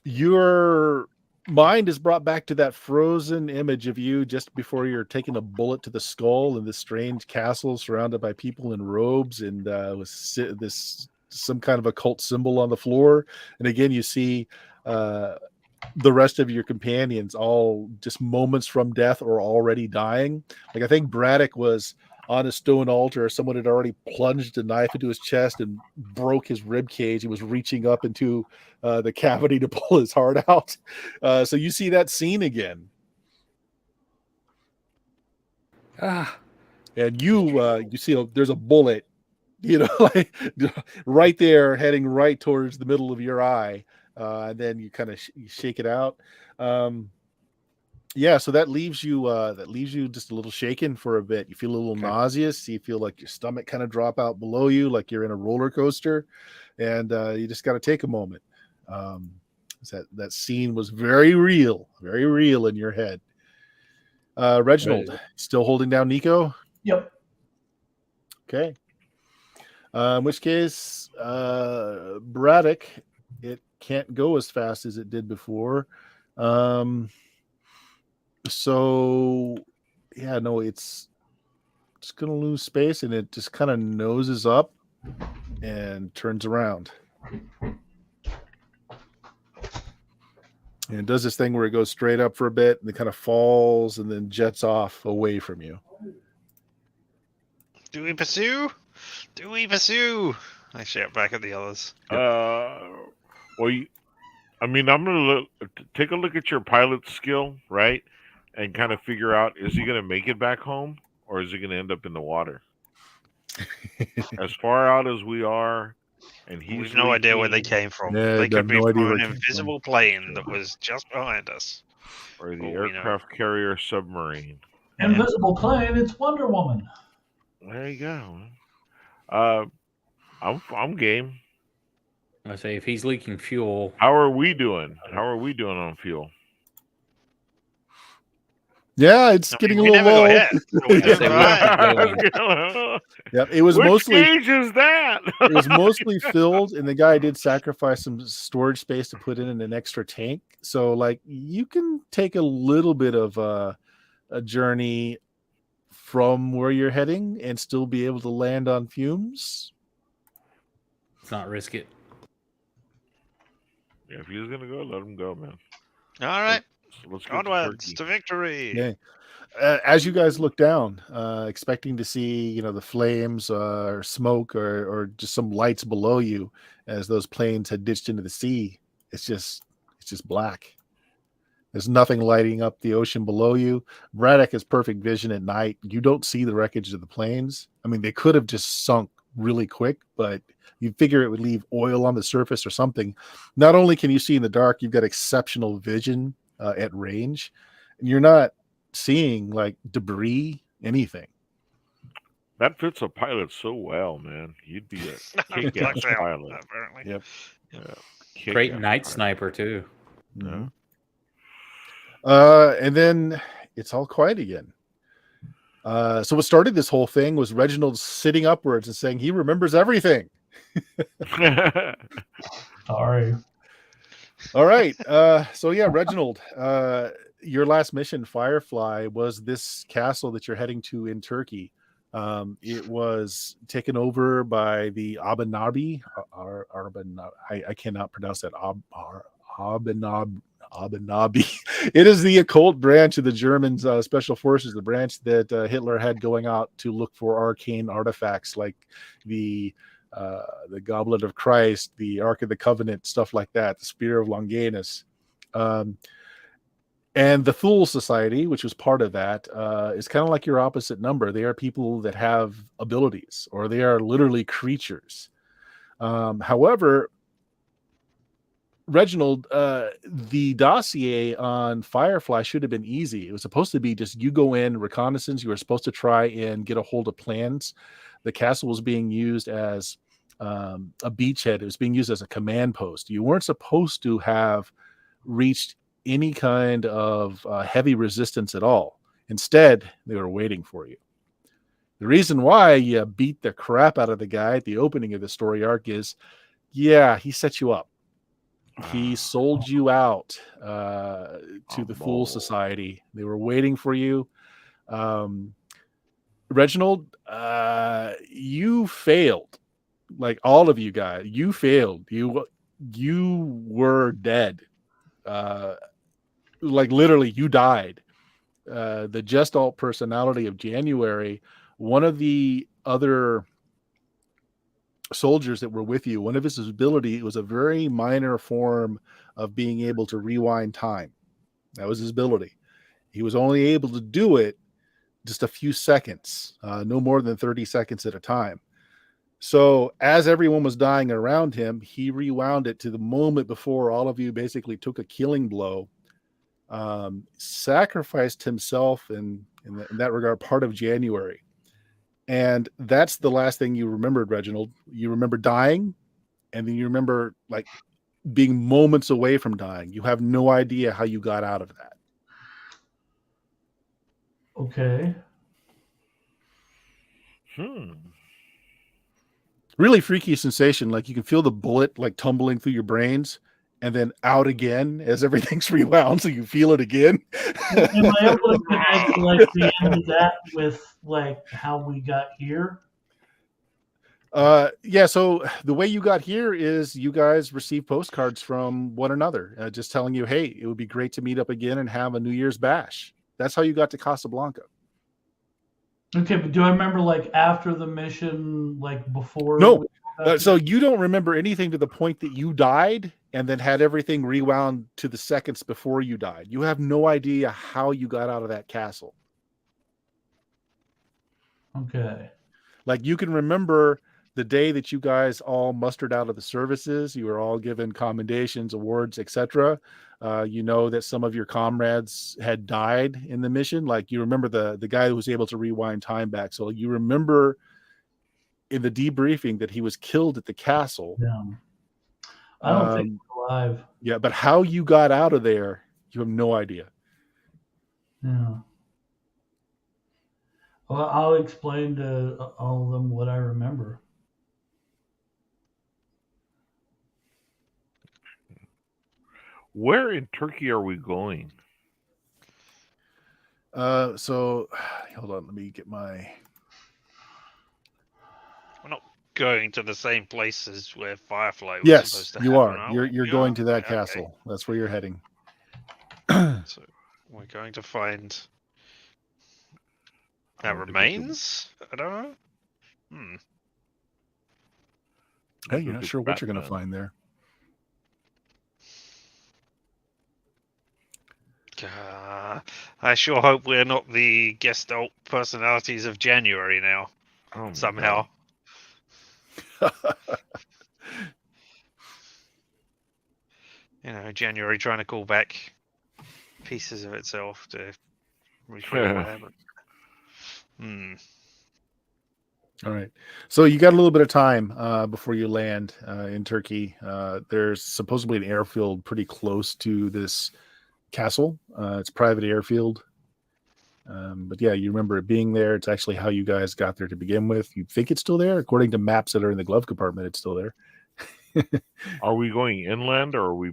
Your mind is brought back to that frozen image of you just before you're taking a bullet to the skull in this strange castle surrounded by people in robes and with this some kind of occult symbol on the floor. And again, you see the rest of your companions all just moments from death or already dying. Like, I think Braddock was on a stone altar. Someone had already plunged a knife into his chest and broke his rib cage. He was reaching up into the cavity to pull his heart out. So you see that scene again, and you see there's a bullet, like right there, heading right towards the middle of your eye, and then you kind of shake it out. Yeah, so that leaves you just a little shaken for a bit. You feel a little nauseous. You feel like your stomach kind of drop out below you, like you're in a roller coaster, and you just got to take a moment. That scene was very real in your head. Reginald, still holding down Nico? Yep. Okay. In which case, Braddock, it can't go as fast as it did before. So yeah, no, it's gonna lose space, and it just kind of noses up and turns around. And it does this thing where it goes straight up for a bit and it kind of falls and then jets off away from you. Do we pursue? Do we pursue? I shout back at the others. Well, I'm gonna take a look at your pilot skill, right, and kind of figure out, is he gonna make it back home, or is he gonna end up in the water? As far out as we are, and he's We've no idea where they leaking, came from. Yeah, They I could have be no idea from where an it came from. invisible plane that was just behind us. or the Oh, we know. aircraft carrier submarine. Invisible plane, it's Wonder Woman. There you go. I'm game. I say if he's leaking fuel, How are we doing? How are we doing on fuel? Yeah, it's getting a little never low. got hit. So we're I say doing we fine. keep going. Yep, it was Which mostly gauge is that? it was mostly filled, and the guy did sacrifice some storage space to put in an extra tank. So, like, you can take a little bit of a journey from where you're heading and still be able to land on fumes. Let's not risk it. Yeah, if he's gonna go, let him go, man. All right. So let's get Onwards to to victory. Yeah. As you guys look down, expecting to see, the flames or smoke or just some lights below you as those planes had ditched into the sea, it's just black. There's nothing lighting up the ocean below you. Braddock has perfect vision at night. You don't see the wreckage of the planes. I mean, they could have just sunk really quick, but you'd figure it would leave oil on the surface or something. Not only can you see in the dark, you've got exceptional vision at range, and you're not seeing like debris, anything. That fits a pilot so well, man. You'd be a kick-ass Lucked out, pilot. apparently. Yep. Yeah, Great kick-ass night pilot. sniper too. Yeah. And then it's all quiet again. So what started this whole thing was Reginald sitting upwards and saying he remembers everything. Sorry. All right. So yeah, Reginald, your last mission, Firefly, was this castle that you're heading to in Turkey. It was taken over by the Abanabi. I cannot pronounce that. Abanabi. It is the occult branch of the German special forces, the branch that Hitler had going out to look for arcane artifacts like the Goblet of Christ, the Ark of the Covenant, stuff like that, the Spear of Longinus. And the Thule Society, which was part of that, is kind of like your opposite number. They are people that have abilities, or they are literally creatures. However, Reginald, the dossier on Firefly should have been easy. It was supposed to be just you go in, reconnaissance. You were supposed to try and get a hold of plans. The castle was being used as a beachhead. It was being used as a command post. You weren't supposed to have reached any kind of heavy resistance at all. Instead, they were waiting for you. The reason why you beat the crap out of the guy at the opening of the story arc is, yeah, he set you up. He sold you out to the Fool Society. They were waiting for you. Reginald, you failed. Like all of you guys, you failed. You were dead. Like literally, you died. The Gestalt personality of January, one of the other soldiers that were with you, one of his ability was a very minor form of being able to rewind time. That was his ability. He was only able to do it just a few seconds, no more than 30 seconds at a time. So as everyone was dying around him, he rewound it to the moment before all of you basically took a killing blow, sacrificed himself in that regard, part of January. And that's the last thing you remembered, Reginald. You remember dying, and then you remember like being moments away from dying. You have no idea how you got out of that. Okay. Really freaky sensation. Like you can feel the bullet like tumbling through your brains and then out again as everything's rewound, so you feel it again. Am I able to connect like the end of that with like how we got here? Yeah, so the way you got here is you guys receive postcards from one another, just telling you, hey, it would be great to meet up again and have a New Year's bash. That's how you got to Casablanca. Okay, but do I remember like after the mission, like before? No. we got So there? you don't remember anything to the point that you died and then had everything rewound to the seconds before you died. You have no idea how you got out of that castle. Okay. Like you can remember the day that you guys all mustered out of the services. You were all given commendations, awards, etc. You know that some of your comrades had died in the mission. Like you remember the guy who was able to rewind time back. So you remember in the debriefing that he was killed at the castle. Yeah. I don't think he's alive. Yeah, but how you got out of there, you have no idea. Yeah. Well, I'll explain to all of them what I remember. Where in Turkey are we going? So hold on, let me get my. We're not going to the same places where Firefly was Yes, supposed to you happen, are. we? You're We going are? to that Right, okay. castle. That's where you're heading. So we're going to find I don't think remains? I don't know. Hmm. Hey, you're not it's sure what you're going to Batman. find there. I sure hope we're not the guest alt personalities of January now, Oh my somehow. God. You know, January trying to call back pieces of itself to recreate what happened. Hmm. All right. So you got a little bit of time before you land in Turkey. There's supposedly an airfield pretty close to this castle. It's a private airfield. But yeah, you remember it being there. It's actually how you guys got there to begin with. You think it's still there. According to maps that are in the glove compartment, it's still there. Are we going inland or are we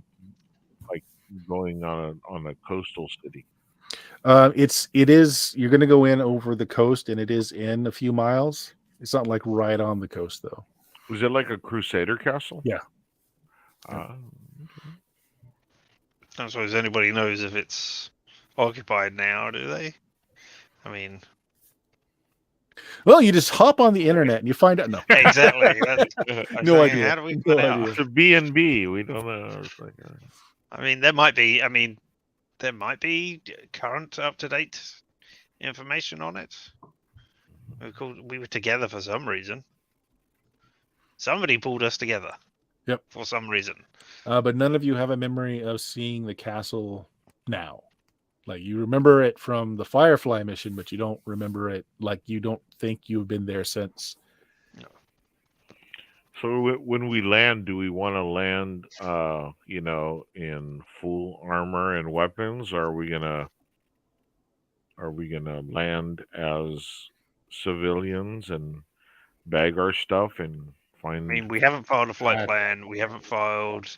like going on a coastal city? It is you're going to go in over the coast, and it is in a few miles. It's not like right on the coast though. Was it like a Crusader castle? Yeah. Okay. I don't suppose anybody knows if it's occupied now, do they? I mean, Well, you just hop on the internet and you find out. No, exactly. No idea. How do we No find out? idea. It's a B&B. We don't know. It's like, I mean, there might be. Current, up-to-date information on it. We were together for some reason. Somebody pulled us together. Yep. For some reason. But none of you have a memory of seeing the castle now. Like you remember it from the Firefly mission, but you don't remember it. Like you don't think you've been there since. so when we land, do we want to land, in full armor and weapons? Or are we gonna land as civilians and bag our stuff and find? I mean, we haven't filed a flight Right. plan. We haven't filed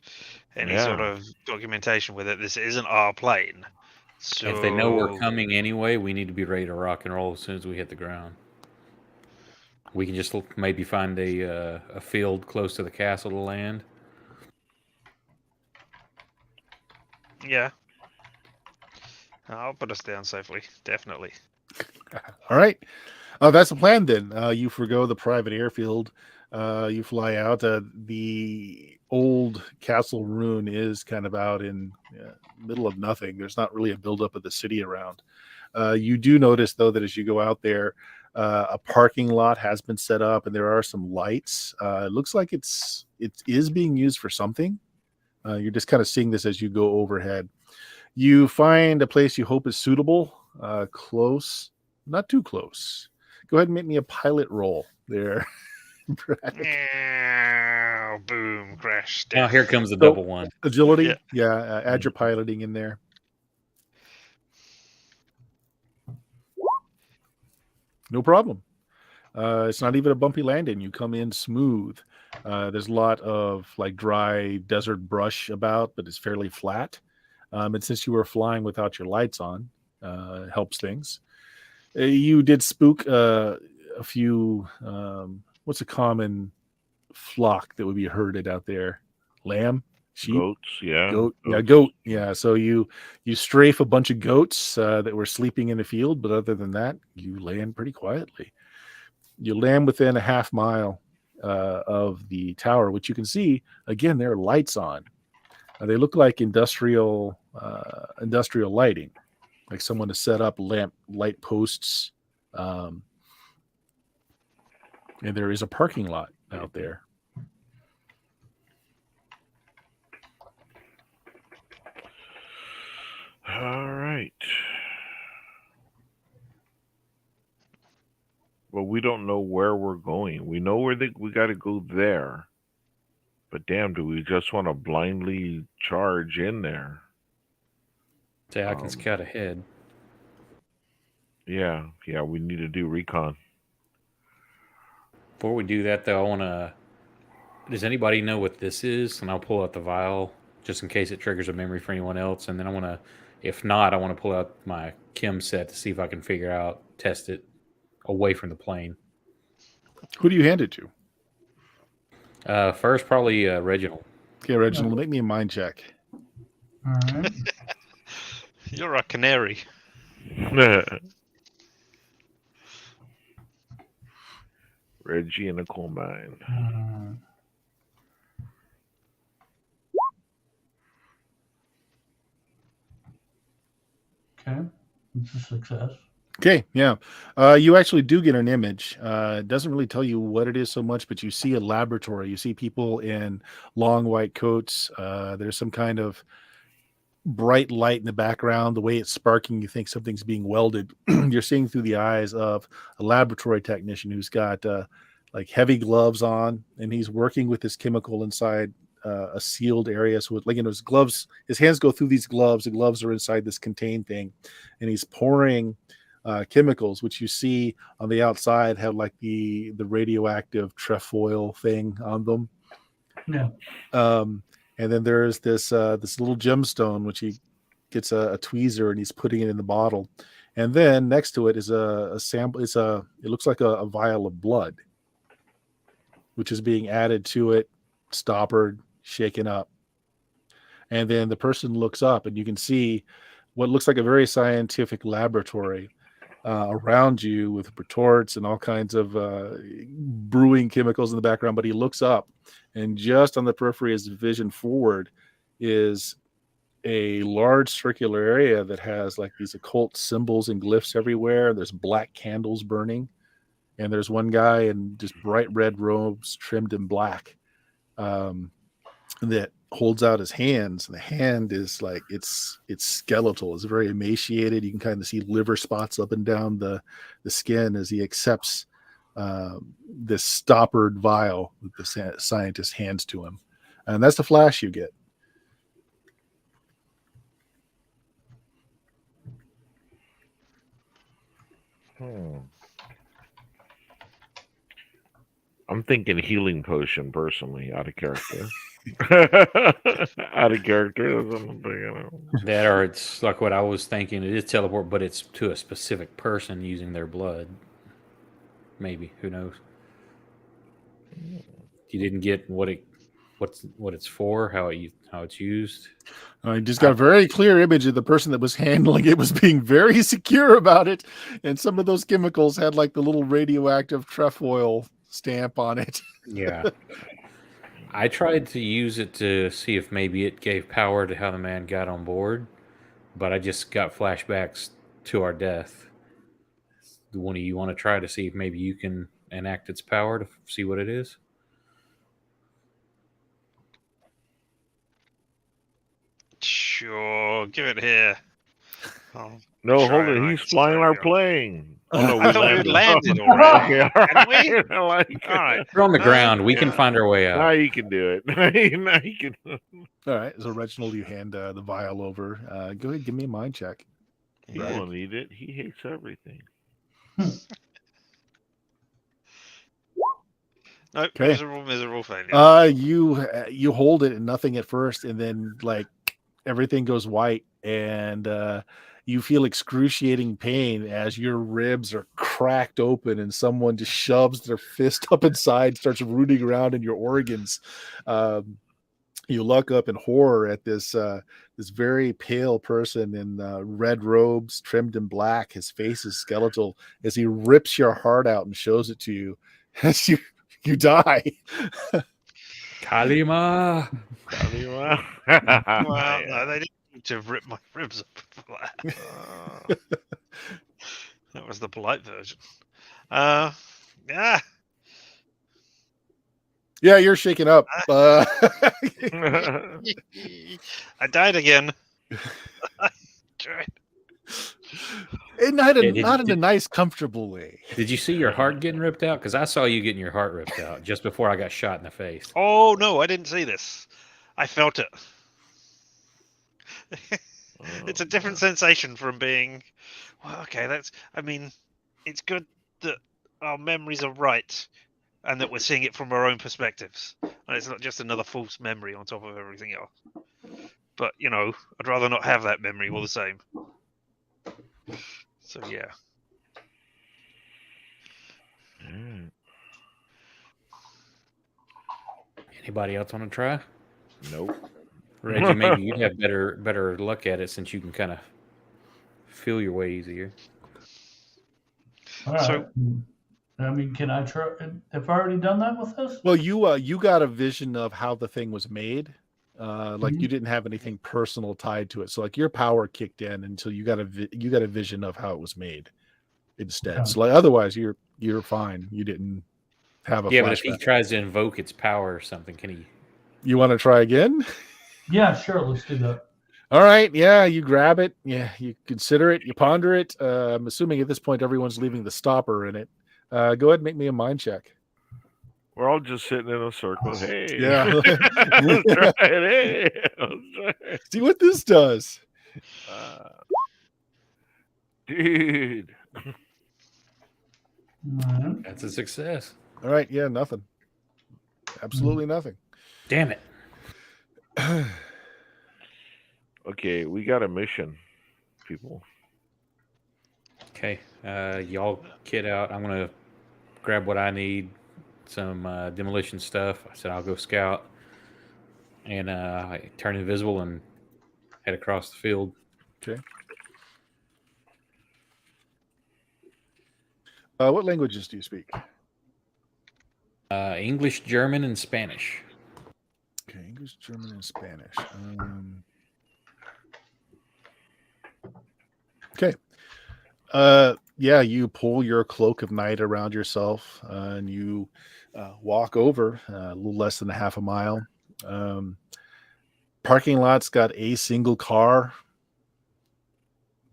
any Yeah. sort of documentation with it. This isn't our plane. So If they know we're coming anyway, we need to be ready to rock and roll as soon as we hit the ground. We can just maybe find a field close to the castle to land. Yeah. I'll put us down safely. Definitely. All right. That's the plan then. You forgo the private airfield. You fly out. The old castle ruin is kind of out in middle of nothing. There's not really a buildup of the city around. You do notice, though, that as you go out there, a parking lot has been set up and there are some lights. It looks like it is being used for something. You're just kind of seeing this as you go overhead. You find a place you hope is suitable, close, not too close. Go ahead and make me a pilot roll there. Oh, boom, crash. Oh, Death. here comes the double one. Agility, Yeah. add your piloting in there. No problem. It's not even a bumpy landing. You come in smooth. There's a lot of like dry desert brush about, but it's fairly flat. And since you were flying without your lights on, it helps things. You did spook a few. What's a common flock that would be herded out there? Lamb. sheep, Goats, yeah. goat, yeah, goats. goat, yeah. So you strafe a bunch of goats that were sleeping in the field, but other than that, you land pretty quietly. You land within a half mile of the tower, which you can see again. There are lights on. They look like industrial lighting, like someone has set up light posts, and there is a parking lot out there. All right. Well, we don't know where we're going. We know we got to go there. But damn, do we just want to blindly charge in there? Say I can scout ahead. Yeah, we need to do recon. Before we do that, though, I want to. Does anybody know what this is? And I'll pull out the vial just in case it triggers a memory for anyone else. And then I want to, if not, I want to pull out my chem set to see if I can test it away from the plane. Who do you hand it to? First, probably Reginald. Okay, Reginald, make me a mind check. All right. You're a canary. Reggie in a coal mine. Okay, it's a success. Okay, yeah. You actually do get an image. It doesn't really tell you what it is so much, but you see a laboratory. You see people in long white coats. There's some kind of bright light in the background. The way it's sparking, you think something's being welded. You're seeing through the eyes of a laboratory technician who's got like heavy gloves on, and he's working with this chemical inside a sealed area. So, like, his gloves, his hands go through these gloves. The gloves are inside this contained thing, and he's pouring chemicals, which you see on the outside have like the radioactive trefoil thing on them. Yeah. And then there's this little gemstone, which he gets a tweezer and he's putting it in the bottle. And then next to it is a sample. It looks like a vial of blood, which is being added to it, stoppered, shaken up. And then the person looks up and you can see what looks like a very scientific laboratory around you with retorts and all kinds of brewing chemicals in the background. But he looks up, and just on the periphery of his vision forward is a large circular area that has like these occult symbols and glyphs everywhere. There's black candles burning, and there's one guy in just bright red robes trimmed in black that holds out his hands, and the hand is like it's skeletal. It's very emaciated. You can kind of see liver spots up and down the skin as he accepts this stoppered vial that the scientist hands to him, and that's the flash you get. I'm thinking healing potion personally, out of character. Out of character. That's what I'm thinking. That, or it's like what I was thinking. It is teleport, but it's to a specific person using their blood. Maybe, who knows? You didn't get what it's for, how it's used. I just got a very clear image of the person that was handling it was being very secure about it, and some of those chemicals had like the little radioactive trefoil stamp on it. Yeah. I tried to use it to see if maybe it gave power to how the man got on board, but I just got flashbacks to our death. One of you want to try to see if maybe you can enact its power to see what it is? Sure, give it here. No, hold Try it. and He's flying our extract plane. Oh no, I thought we landed already. Okay, all Hadn't we? right. All right. We're on the ground. We can find our way out. Now you can do it. Now you can. All right, so Reginald, you hand the vial over. Go ahead, give me a mind check. He won't eat it. He hates everything. Nope, Okay. miserable failure. You hold it and nothing at first, and then like everything goes white, and you feel excruciating pain as your ribs are cracked open and someone just shoves their fist up inside, starts rooting around in your organs. You look up in horror at this this very pale person in red robes trimmed in black. His face is skeletal as he rips your heart out and shows it to you as you die. Kalima. Well, no, they didn't need to rip my ribs up for that. That was the polite version. Yeah. Yeah, you're shaking up. I died again. And not Yeah, in a nice, comfortable way. Did you see your heart getting ripped out? Because I saw you getting your heart ripped out just before I got shot in the face. Oh no, I didn't see this. I felt it. It's a different sensation from being. Well, okay, I mean, it's good that our memories are right, and that we're seeing it from our own perspectives, and it's not just another false memory on top of everything else. But I'd rather not have that memory all the same. So yeah. Anybody else want to try? Nope. Reggie, maybe you'd have better luck at it since you can kind of feel your way easier. All right. So- I mean, can I try? Have I already done that with this? Well, you got a vision of how the thing was made. Like Mhm. you didn't have anything personal tied to it, so like your power kicked in until you got a vision of how it was made instead. Okay. So like otherwise, you're fine. You didn't have a Yeah, but if he flashback. tries to invoke its power or something, can he? You want to try again? Yeah, sure. Let's do that. All right. Yeah, you grab it. Yeah, you consider it. You ponder it. I'm assuming at this point everyone's leaving the stopper in it. Go ahead and make me a mind check. We're all just sitting in a circle. Hey. Yeah. Let's try it. Hey. Let's try it. See what this does. Dude. All right. That's a success. All right. Yeah, nothing. Absolutely nothing. Damn it. Okay, we got a mission, people. Okay, y'all kid out. I'm gonna grab what I need, some demolition stuff. I said I'll go scout, and I turn invisible and head across the field. Okay. What languages do you speak? English, German, and Spanish. Okay, English, German, and Spanish. Okay. Yeah, you pull your cloak of night around yourself and you walk over a little less than a half a mile. Parking lot's got a single car,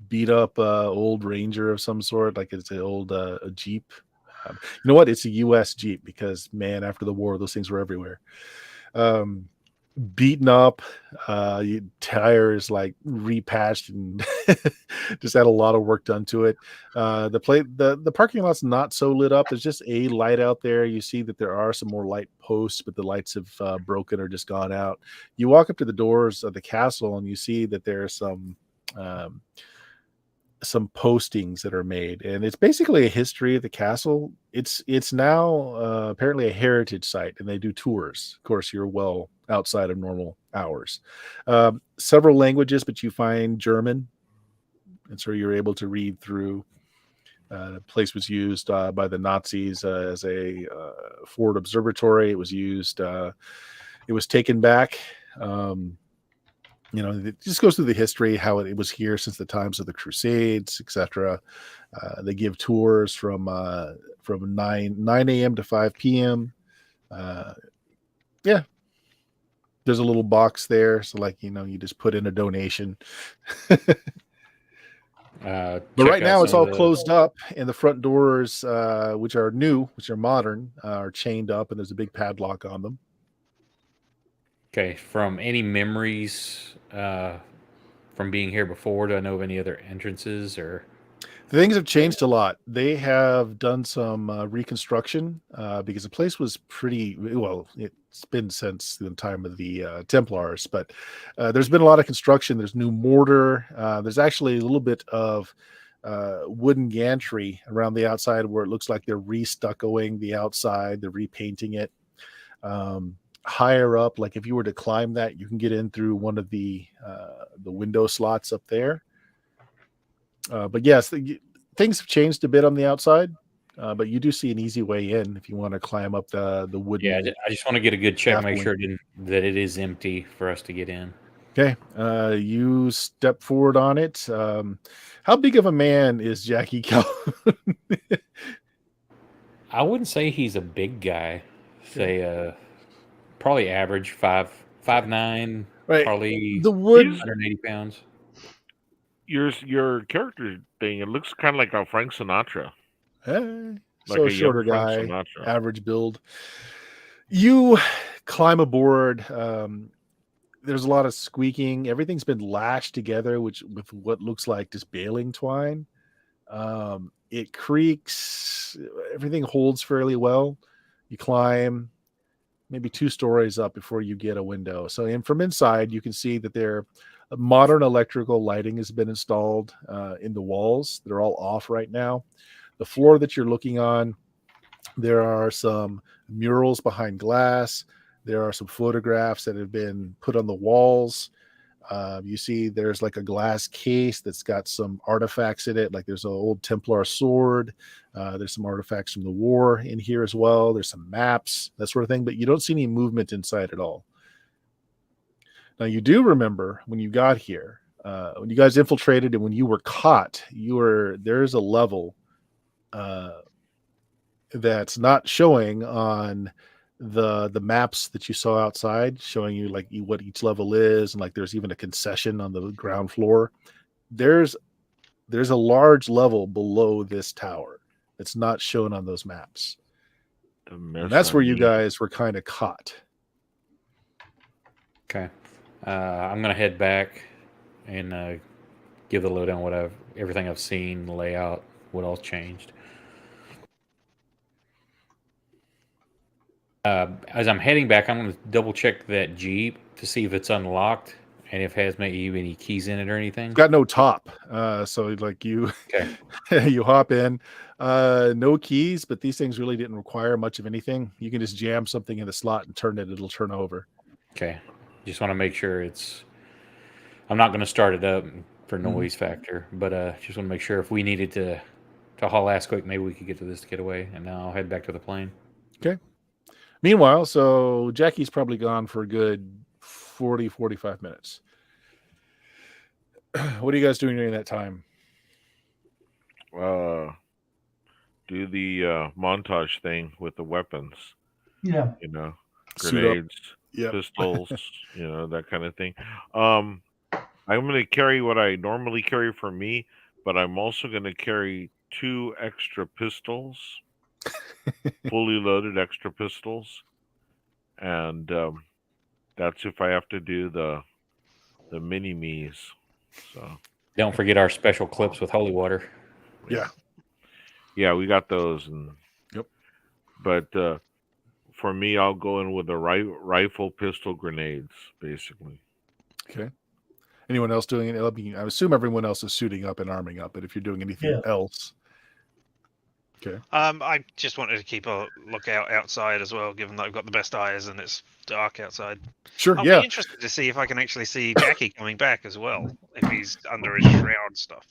beat up old Ranger of some sort, like it's an old a Jeep. You know what? It's a U.S. Jeep because, man, after the war, those things were everywhere. Beaten up, tires like repatched and just had a lot of work done to it. The parking lot's not so lit up. There's just a light out there. You see that there are some more light posts, but the lights have broken or just gone out. You walk up to the doors of the castle and you see that there are some postings that are made, and it's basically a history of the castle. It's now apparently a heritage site, and they do tours. Of course, you're well outside of normal hours. Several languages, but you find German, and so you're able to read through. The place was used by the Nazis as a forward observatory. It was used. It was taken back. It just goes through the history, how it was here since the times of the Crusades, etc. They give tours from 9 a.m. to 5 p.m. Yeah, there's a little box there, so you just put in a donation. But right now it's all closed up, and the front doors, which are new, which are modern, are chained up, and there's a big padlock on them. Okay, from any memories from being here before, do I know of any other entrances or? Things have changed a lot. They have done some reconstruction because the place was pretty well. It's been since the time of the Templars, but there's been a lot of construction. There's new mortar. There's actually a little bit of wooden gantry around the outside where it looks like they're restuccoing the outside. They're repainting it. higher up. Like if you were to climb that, you can get in through one of the window slots up there. But yes, things have changed a bit on the outside. But you do see an easy way in if you want to climb up the wooden. Yeah, I just want to get a good check, make scaffolding. sure that it is empty for us to get in. Okay, you step forward on it. How big of a man is Jackie Calhoun? I wouldn't say he's a big guy. Say probably average 5'9", Right. probably The wood. 180 pounds. Your character thing, it looks kind of like a Frank Sinatra. So Like a shorter young Frank guy, Sinatra. average build. You climb aboard. There's a lot of squeaking. Everything's been lashed together, with what looks like just baling twine. It creaks. Everything holds fairly well. You climb maybe 2 stories up before you get a window. So, and from inside, you can see that there modern electrical lighting has been installed in the walls. They're all off right now. The floor that you're looking on, there are some murals behind glass. There are some photographs that have been put on the walls. You see there's like a glass case that's got some artifacts in it. Like there's an old Templar sword. There's some artifacts from the war in here as well. There's some maps, that sort of thing. But you don't see any movement inside at all. Now, you do remember when you got here, when you guys infiltrated and when you were caught, there's a level that's not showing on the maps that you saw outside, showing you like what each level is, and like there's even a concession on the ground floor. There's a large level below this tower that's not shown on those maps. And that's where you guys were kind of caught. Okay. I'm gonna head back and give the lowdown everything I've seen, the layout, what all changed. As I'm heading back, I'm going to double check that Jeep to see if it's unlocked and if it has maybe any keys in it or anything. It's got no top. So like you, you hop in, no keys, but these things really didn't require much of anything. You can just jam something in the slot and turn it. It'll turn over. Okay. Just want to make sure I'm not going to start it up for noise factor, but just want to make sure if we needed to haul ass quick, maybe we could get to this to get away. And now I'll head back to the plane. Okay. Meanwhile, so Jackie's probably gone for a good 40, 45 minutes. What are you guys doing during that time? Do the montage thing with the weapons. Yeah. You know, Suit up. grenades, Yep. pistols, that kind of thing. I'm going to carry what I normally carry for me, but I'm also going to carry 2 extra pistols. Fully loaded extra pistols, and that's if I have to do the mini me's. So don't forget our special clips with holy water. Yeah, we got those, and yep. But for me, I'll go in with the rifle, pistol, grenades, basically. Okay. Anyone else doing it? I mean, I assume everyone else is suiting up and arming up, but if you're doing anything else. Okay. I just wanted to keep a lookout outside as well, given that I've got the best eyes and it's dark outside. Sure. I'll be interested to see if I can actually see Jackie coming back as well, if he's under his shroud stuff.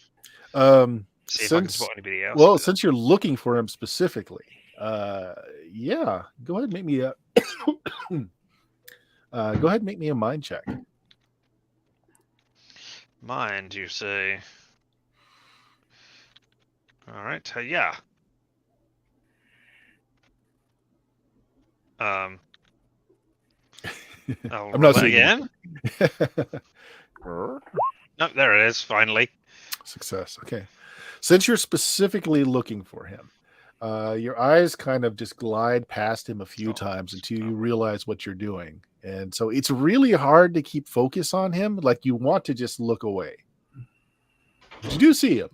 See if I can spot anybody else. Well, since you're looking for him specifically, go ahead and make me a mind check. Mind, you say? All right. Yeah. I'm not seeing again. No, there it is. Finally, success. Okay, since you're specifically looking for him, your eyes kind of just glide past him a few times until you realize what you're doing, and so it's really hard to keep focus on him. Like you want to just look away, but you do see him.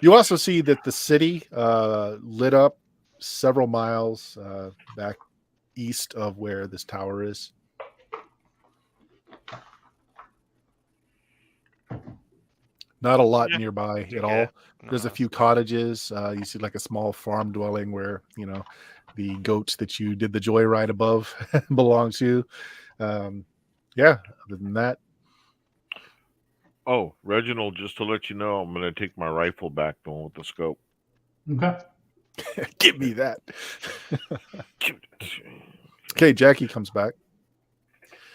You also see that the city lit up several miles back east of where this tower is. Not a lot Yeah. nearby at Yeah, all. There's a no. few cottages. You see like a small farm dwelling where, the goats that you did the joyride above belong to. Yeah, other than that, Oh, Reginald, just to let you know, I'm going to take my rifle back, the one with the scope. Okay. give me that. Okay, Jackie comes back.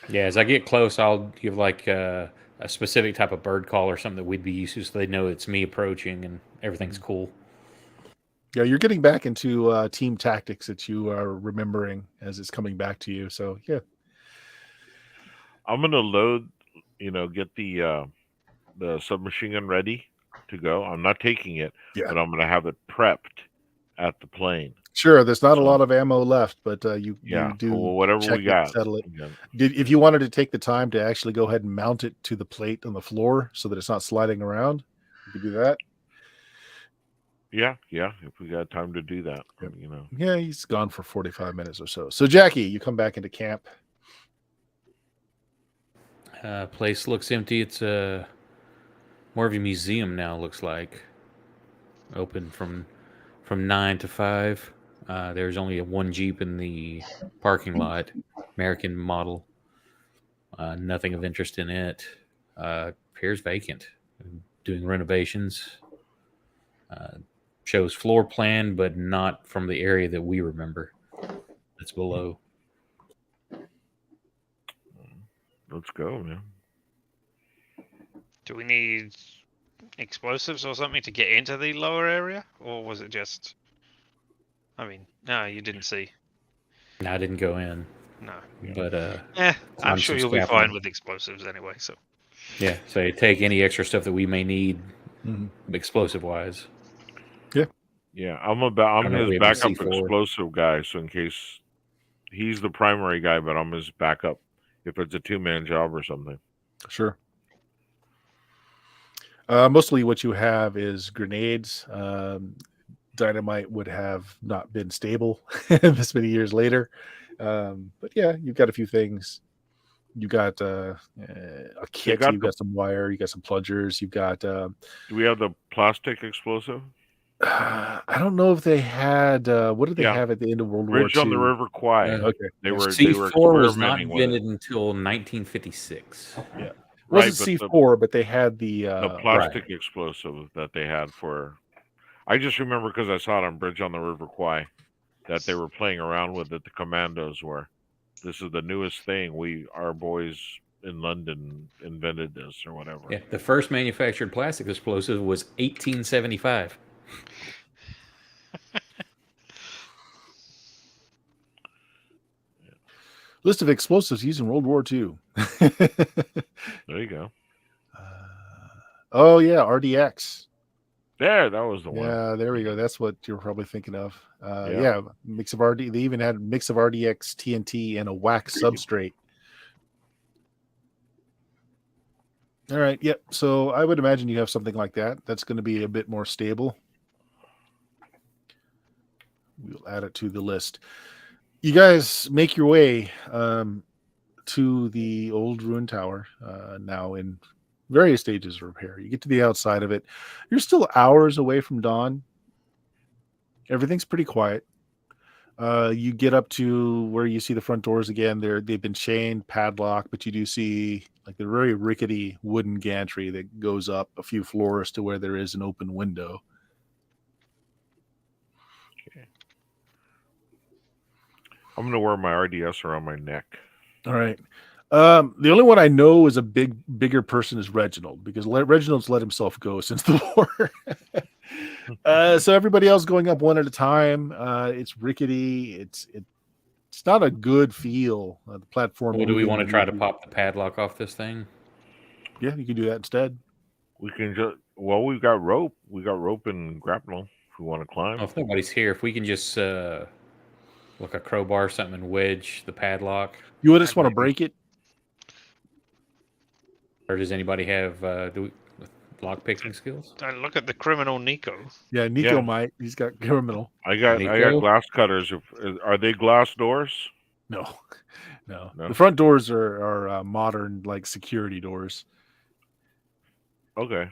Yeah, as I get close, I'll give like a specific type of bird call or something that we'd be used to, so they know it's me approaching and everything's cool. Yeah, you're getting back into team tactics that you are remembering as it's coming back to you. So yeah, I'm going to load, get the submachine gun ready to go. I'm not taking it, Yeah. but I'm going to have it prepped at the plane. sure. There's not a So, lot of ammo left, but you Yeah, do well, whatever check we it, got. settle it. Yeah. If you wanted to take the time to actually go ahead and mount it to the plate on the floor so that it's not sliding around, you could do that. Yeah, if we got time to do that, Yep. Yeah. Yeah, he's gone for 45 minutes or so. So Jackie, you come back into camp. Place looks empty. It's more of a museum now. Looks like open from 9 to 5. There's only one Jeep in the parking lot, American model. Nothing of interest in it. Appears vacant. Doing renovations. Shows floor plan, but not from the area that we remember. That's below. Let's go, man. Do we need explosives or something to get into the lower area, or was it just? I mean, no, you didn't see. No, I didn't go in, No. but I'm find sure some you'll be scaffolding. fine with explosives anyway. So yeah. So you take any extra stuff that we may need, Mhm. explosive wise. Yeah, I'm don't know if we his have a backup C4. explosive guy, so in case he's the primary guy, but I'm his backup if it's a 2-man job or something. Sure. Mostly what you have is grenades. Dynamite would have not been stable this many years later. But yeah, you've got a few things. You got a kit. got You've got some wire. You got some plungers. You've got. Do we have the plastic explosive? I don't know if they had. What did they Yeah. have at the end of World War Bridge on the II? River Kwai. Okay. They were C4 was not experimenting with it. invented until 1956. Yeah. It Right, wasn't but C4, but they had the the plastic explosive that they had for. I just remember because I saw it on Bridge on the River Kwai that they were playing around with it. The commandos were. This is the newest thing. Our boys in London invented this or whatever. Yeah, the first manufactured plastic explosive was 1875. list of explosives used in World War II. There you go. Oh yeah, RDX. There, that was the one. Yeah, there we go. That's what you're probably thinking of. Yeah. Yeah, mix of RD. They even had a mix of RDX TNT and a wax substrate. All right. Yep. So I would imagine you have something like that. That's going to be a bit more stable. We'll add it to the list. You guys make your way to the old ruined tower, now in various stages of repair. You get to the outside of it. You're still hours away from dawn. Everything's pretty quiet. You get up to where you see the front doors again. They've been chained, padlocked, but you do see like the very rickety wooden gantry that goes up a few floors to where there is an open window. Okay. I'm gonna wear my RDS around my neck. All right. The only one I know is a bigger person is Reginald, because Reginald's let himself go since the war. So everybody else going up one at a time. It's rickety. It's not a good feel. The platform. Well, do we moving want to try to really- pop the padlock off this thing? Yeah, you can do that instead. We can just we've got rope. We got rope and grapnel if we want to climb. Well, if nobody's here, if we can just like a crowbar or something and wedge the padlock, You would just want to break it. or does anybody have lock picking skills? don't look at the criminal Nico. Yeah, Nico Yeah. might. He's got criminal. I got Nico? glass cutters. Are they glass doors? No. No? The front doors are modern, like security doors. Okay.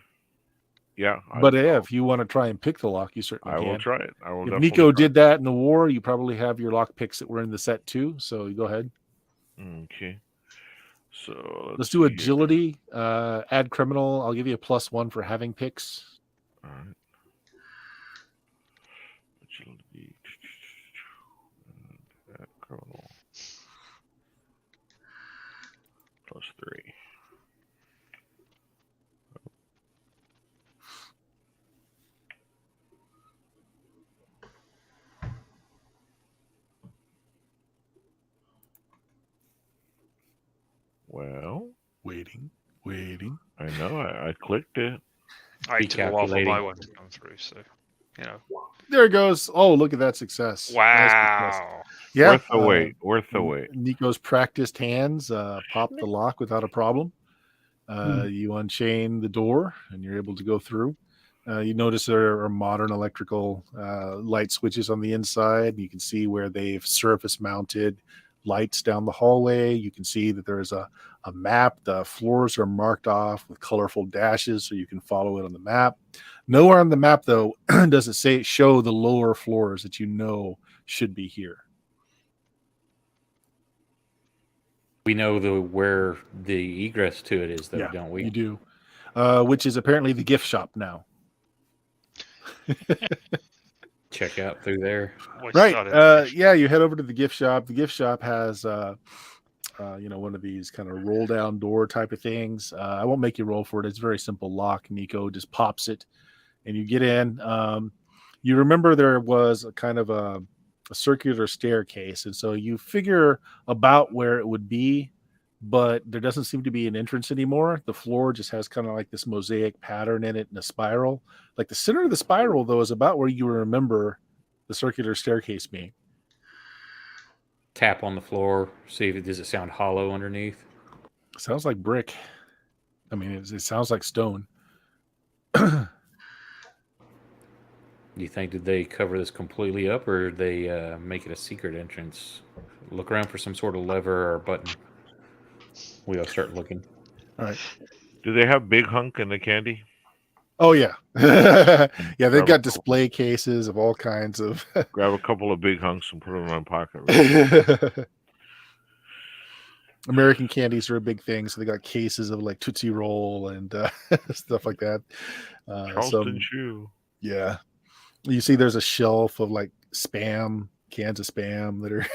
Yeah. But if you want to try and pick the lock, you certainly I can. will try it. I will. If definitely Nico try did that in the war, you probably have your lock picks that were in the set too. So you go ahead. Okay. So Let's see do here. agility. Add criminal. I'll give you a +1 for having picks. All right. Agility. Add criminal. +3. Well, Waiting. I know. I clicked it. I took a while for my Recalculating. one to come through, so There it goes. Oh, look at that success. Nice success. wow. Yeah. Worth the wait. Worth the wait. Nico's practiced hands pop the lock without a problem. You unchain the door and you're able to go through. You notice there are modern electrical light switches on the inside. You can see where they've surface mounted lights down the hallway. You can see that there's a map. The floors are marked off with colorful dashes so you can follow it on the map. Nowhere on the map, though, does it show the lower floors that you know should be here. We know where the egress to it is, though, don't we? You do. Which is apparently the gift shop now. Check out through there. Right. Yeah, you head over to the gift shop. The gift shop has one of these kind of roll down door type of things. I won't make you roll for it. It's a very simple lock. Nico just pops it and you get in. You remember there was a kind of a circular staircase, and so you figure about where it would be, but there doesn't seem to be an entrance anymore. The floor just has kind of like this mosaic pattern in it in a spiral. Like the center of the spiral, though, is about where you remember the circular staircase being. Tap on the floor. See if does it sound hollow underneath. Sounds like brick. I mean, it sounds like stone. Do you think did they cover this completely up, or did they make it a secret entrance? Look around for some sort of lever or button. We'll start looking. All right. Do they have big hunk in the candy? Oh yeah, yeah. They've Grab a got display cases of all kinds of. Grab a couple of big hunks and put them in my pocket. American candies are a big thing, so they got cases of like Tootsie Roll and stuff like that. Charleston Chew. Yeah, you see, there's a shelf of like spam cans of spam that are.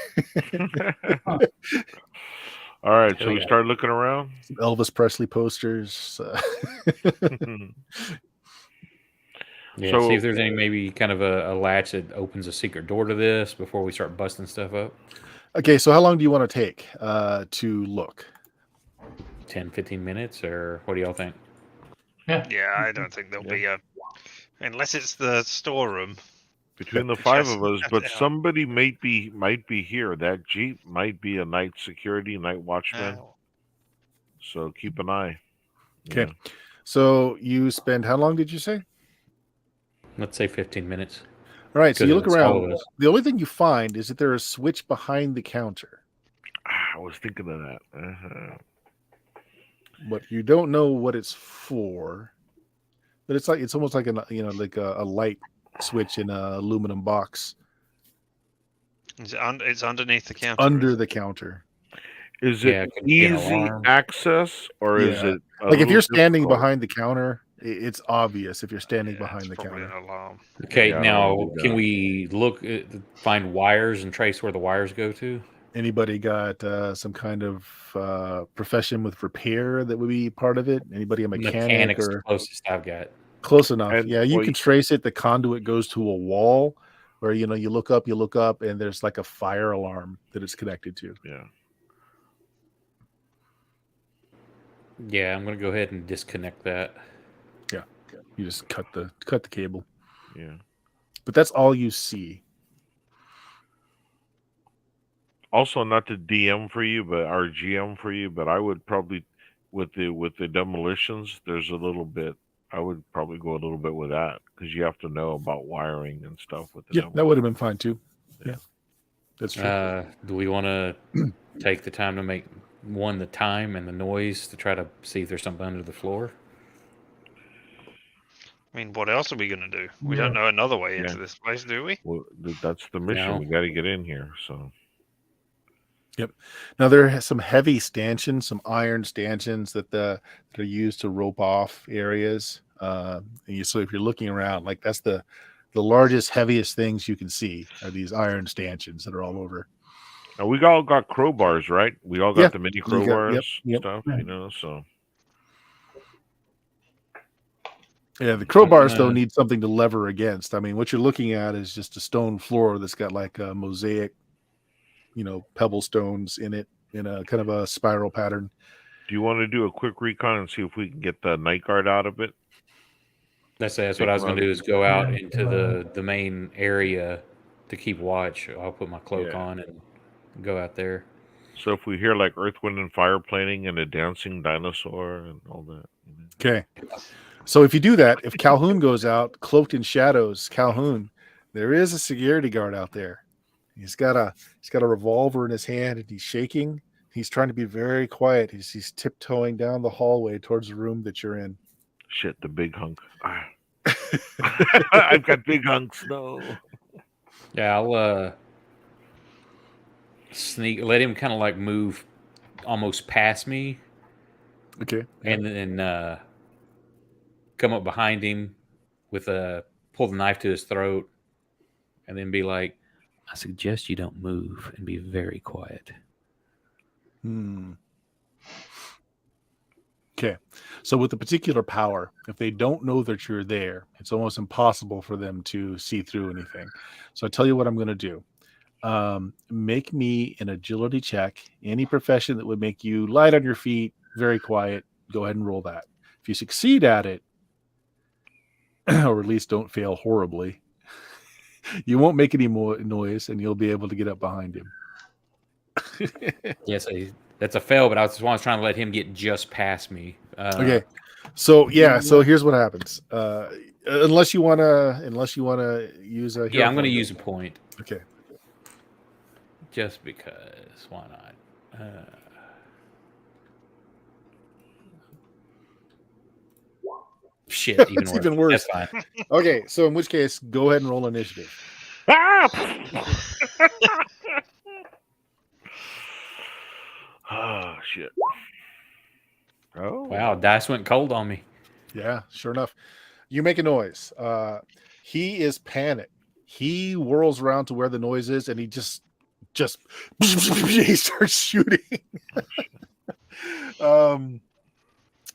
All right, so we start looking around. Some Elvis Presley posters. Yeah, see if there's any maybe kind of a latch that opens a secret door to this before we start busting stuff up. Okay, so how long do you want to take to look? 10, 15 minutes, or what do y'all think? Yeah, I don't think there'll be unless it's the storeroom. Between the five of us, but somebody might be here. That Jeep might be a night security, night watchman. So keep an eye. Okay. So you spend how long did you say? Let's say 15 minutes. All right, so you look around. Us. The only thing you find is that there is a switch behind the counter. I was thinking of that. But you don't know what it's for. But it's almost like a light switch in an aluminum box. It's underneath the counter. Under the counter. Is it easy access, or is it like if you're standing behind the counter? It's obvious if you're standing behind the counter. An alarm. Okay, now can we look find wires and trace where the wires go to? Anybody got some kind of profession with repair that would be part of it? Anybody a mechanic? Mechanic's the closest I've got. Close enough. And, you can trace it. The conduit goes to a wall where you look up, and there's like a fire alarm that it's connected to. Yeah. Yeah, I'm gonna go ahead and disconnect that. Yeah. You just cut the cable. Yeah. But that's all you see. Also, not to DM for you, but our GM for you, but I would probably with the demolitions, there's a little bit. I would probably go a little bit with that because you have to know about wiring and stuff with the that would have been fine too. Yeah. That's true. Do we want to take the time to make the time and the noise to try to see if there's something under the floor? I mean, what else are we going to do? We don't know another way into Yeah. this place, do we? Well, that's the mission. No. We got to get in here. So Now there are some heavy stanchions, some iron stanchions that are used to rope off areas. So if you're looking around, like that's the largest, heaviest things you can see are these iron stanchions that are all over. now we all got crowbars, right? We all got Yeah, the mini you got- crowbars yep. stuff, Right. you know. So Yeah, the crowbars Uh, though need something to lever against. I mean, what you're looking at is just a stone floor that's got like a mosaic, pebble stones in it in a kind of a spiral pattern. do you want to do a quick recon and see if we can get the night guard out of it? That's what I was going to do is go out into the main area to keep watch. I'll put my cloak Yeah. on and go out there. So if we hear like Earth, Wind, and Fire playing and a dancing dinosaur and all that, you know. Okay. So if you do that, if Calhoun goes out cloaked in shadows, Calhoun, there is a security guard out there. He's got a revolver in his hand and he's shaking. He's trying to be very quiet. He's tiptoeing down the hallway towards the room that you're in. Shit, the big hunk. Ah. I've got big hunks. No. Yeah, I'll sneak, let him kind of like move almost past me, Okay. and then come up behind him with pull the knife to his throat, and then be like, "I suggest you don't move and be very quiet." Okay. So with the particular power, if they don't know that you're there, it's almost impossible for them to see through anything. So I tell you what I'm going to do. Make me an agility check. Any profession that would make you light on your feet, very quiet, go ahead and roll that. If you succeed at it, or at least don't fail horribly, you won't make any more noise and you'll be able to get up behind him. Yes, that's a fail, but I was trying to let him get just past me. Okay. So here's what happens. Unless you wanna use a Yeah, I'm going to use a point Okay. just because. Why not? Shit, even It's worse. even worse. That's fine. Okay, so in which case, go ahead and roll initiative. Oh shit. Oh Wow, dice went cold on me. Yeah, sure enough. You make a noise. He is panicked. He whirls around to where the noise is and he just he starts shooting.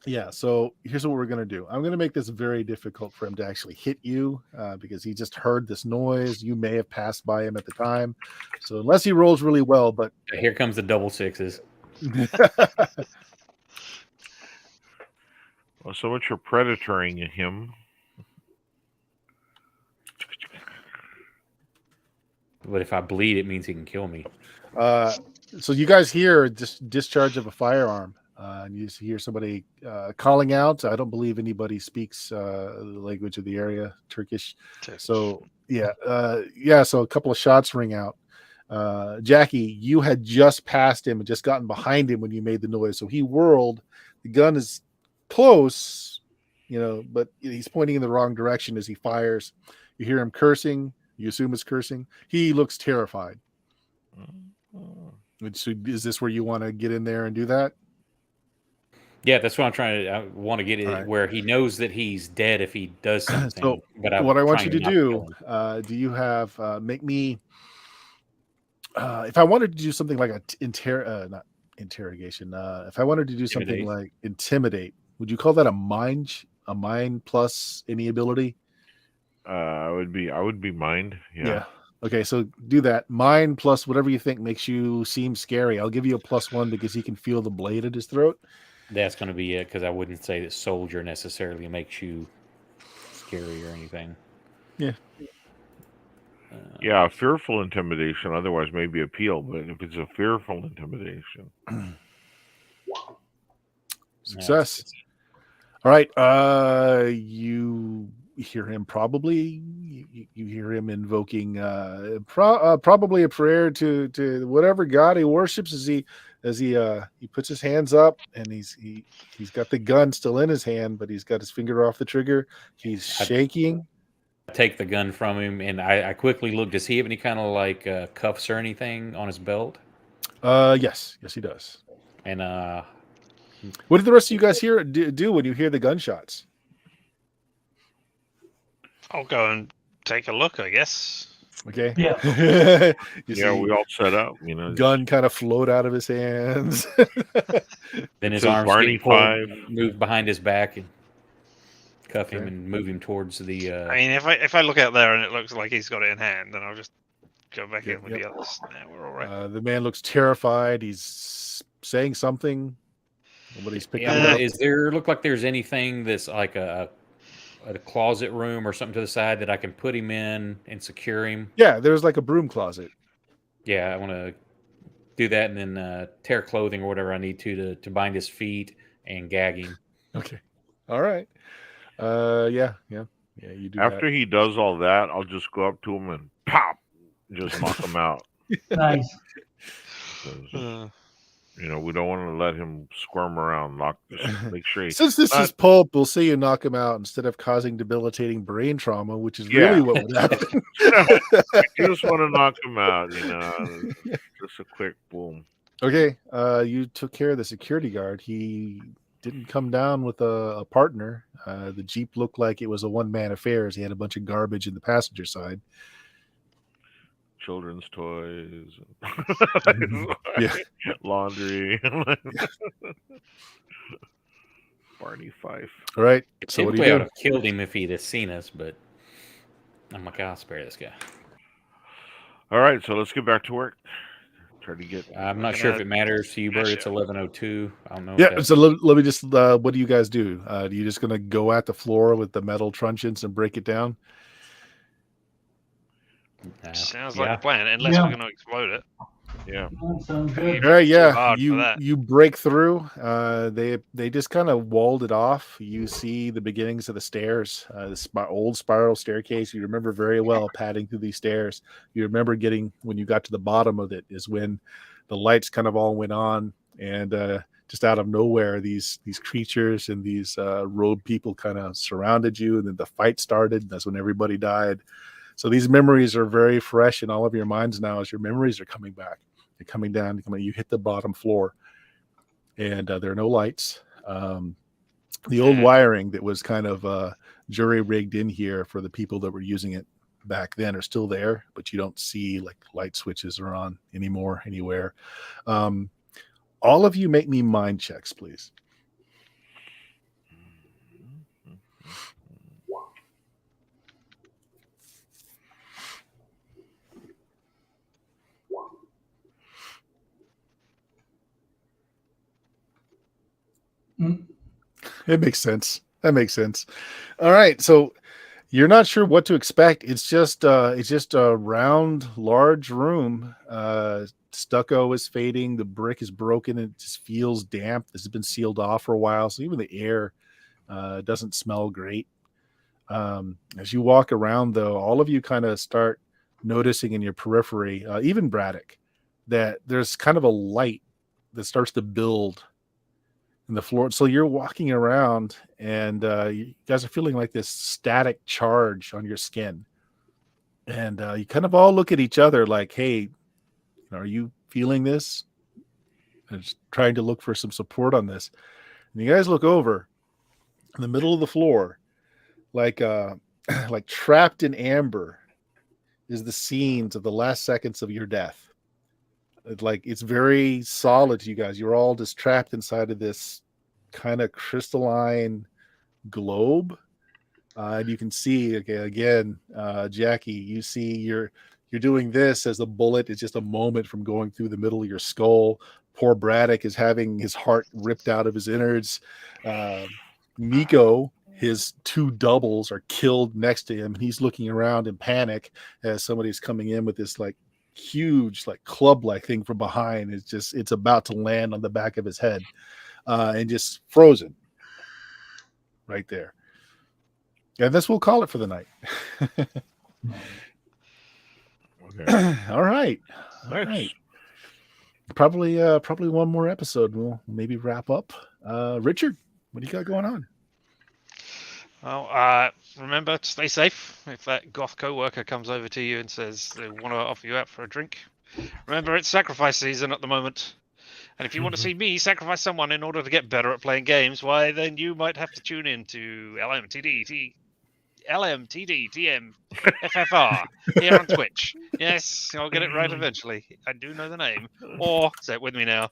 Yeah, so here's what we're going to do. I'm going to make this very difficult for him to actually hit you because he just heard this noise. You may have passed by him at the time. So unless he rolls really well, but Here comes the double sixes. Well, so much for predatoring him. But if I bleed, it means he can kill me. So you guys hear discharge of a firearm. And you hear somebody calling out. I don't believe anybody speaks the language of the area, Turkish. So so a couple of shots ring out. Jackie, you had just passed him and just gotten behind him when you made the noise. So he whirled. The gun is close, but he's pointing in the wrong direction as he fires. You hear him cursing. You assume it's cursing. He looks terrified. So is this where you want to get in there and do that? Yeah, that's what I'm trying to. I want to get it All right. where he knows that he's dead if he does something. So but what I want you trying to not do, kill him. do you have make me? If I wanted to do something like not interrogation. If I wanted to do something like intimidate, would you call that a mind plus any ability? I would be mind. Yeah. Okay, so do that. Mind plus whatever you think makes you seem scary. I'll give you a +1 because he can feel the blade at his throat. That's going to be it because I wouldn't say that soldier necessarily makes you scary or anything. Yeah. Yeah, fearful intimidation. Otherwise, maybe appeal. But if it's a fearful intimidation, Success. All right. You hear him probably. You hear him invoking probably a prayer to whatever god he worships as he as he puts his hands up, and he's got the gun still in his hand, but he's got his finger off the trigger. He's shaking. I take the gun from him, and I quickly look. Does he have any kind of like cuffs or anything on his belt? Yes, he does. And what did the rest of you guys do when you hear the gunshots? I'll go and take a look, I guess. Okay. Yeah. You Yeah, see we all set up. You know, gun kind of float out of his hands. then his says arms Barney get pulled, 5. moved behind his back, and cuff him and move him towards the. I mean, if I look out there and it looks like he's got it in hand, then I'll just go back in with Yep. the others. Yeah, we're all right. The man looks terrified. He's saying something. Nobody's picking it Yeah, up. is there look like there's anything that's like a closet room or something to the side that I can put him in and secure him? Yeah, there's like a broom closet. Yeah, I want to do that, and then tear clothing or whatever I need to bind his feet and gag him. Okay. All right. Yeah, you do After he does all that, I'll just go up to him and pop, just knock him out. Nice. 'Cause, you know, we don't want to let him squirm around. Make sure that. he. Since this is Pulp, we'll see you knock him out instead of causing debilitating brain trauma, which is really what would happen. You just want to knock him out, you know. Just a quick boom. Okay, you took care of the security guard. He didn't come down with a partner. The Jeep looked like it was a one-man affair, as he had a bunch of garbage in the passenger side. Children's toys, Yeah. laundry. Barney Fife. All right. So what do Typically, I you would do? have killed him if he'd have seen us, but I'm like, I'll spare this guy. All right, so let's get back to work. Try to get. I'm not sure if it matters to you, Bert. It's 11:02. I don't know. if Yeah. that- So let me just. What do you guys do? Are you just gonna go at the floor with the metal truncheons and break it down? Sounds yeah. like a plan, unless Yeah. we're going to explode it. Yeah. That sounds good. All right, yeah, hard for that. you break through. They just kind of walled it off. You see the beginnings of the stairs, old spiral staircase. You remember very well padding through these stairs. You remember when you got to the bottom of it is when the lights kind of all went on, and just out of nowhere, these creatures and these road people kind of surrounded you, and then the fight started. That's when everybody died. So these memories are very fresh in all of your minds now as your memories are coming back. They're coming down. You hit the bottom floor, and there are no lights. The old wiring that was kind of jury rigged in here for the people that were using it back then are still there, but you don't see like light switches are on anymore anywhere. All of you make me mind checks, please. It makes sense. That makes sense. All right, so you're not sure what to expect. It's just a round, large room. Stucco is fading. The brick is broken. It just feels damp. This has been sealed off for a while, so even the air doesn't smell great. As you walk around, though, all of you kind of start noticing in your periphery, even Braddock, that there's kind of a light that starts to build in the floor. So you're walking around, and you guys are feeling like this static charge on your skin, and you kind of all look at each other like, "Hey, are you feeling this?" And just trying to look for some support on this. And you guys look over in the middle of the floor, like like trapped in amber, is the scenes of the last seconds of your death. It's very solid to you guys. You're all just trapped inside of this kind of crystalline globe, and you can see again, Jackie. You see you're doing this as the bullet is just a moment from going through the middle of your skull. Poor Braddock is having his heart ripped out of his innards. Nico, his two doubles are killed next to him, and he's looking around in panic as somebody's coming in with this like huge like club-like thing from behind. It's about to land on the back of his head, and just frozen right there. And this we'll call it for the night. Okay. All right. All Nice. right. probably one more episode. We'll maybe wrap up. Richard, what do you got going on? Well, remember to stay safe. If that goth co-worker comes over to you and says they want to offer you out for a drink, remember it's sacrifice season at the moment. And if you want to see me sacrifice someone in order to get better at playing games, why then you might have to tune in to LMTDTM FFR here on Twitch. Yes, I'll get it right eventually. I do know the name. Or say it with me now.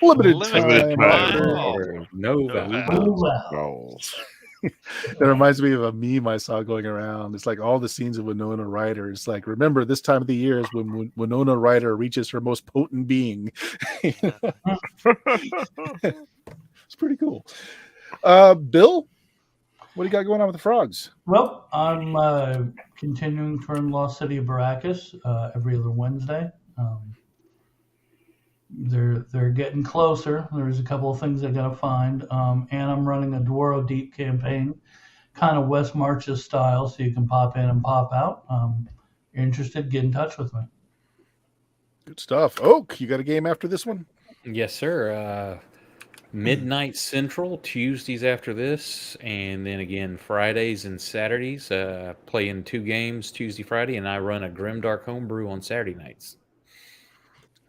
Limited Limited time. time. offer. No No value. value. Balls. That reminds me of a meme I saw going around. It's like all the scenes of Winona Ryder. It's like, remember, this time of the year is when Winona Ryder reaches her most potent being. It's pretty cool. Bill, what do you got going on with the frogs? Well, I'm continuing to run Lost City of Baracus every other Wednesday. They're getting closer. There's a couple of things I gotta find, and I'm running a Dwaro Deep campaign, kind of West Marches style, so you can pop in and pop out. You're interested? Get in touch with me. Good stuff. Oak, you got a game after this one? Yes, sir. Midnight Central, Tuesdays after this, and then again Fridays and Saturdays. Playing 2 games, Tuesday, Friday, and I run a Grimdark homebrew on Saturday nights.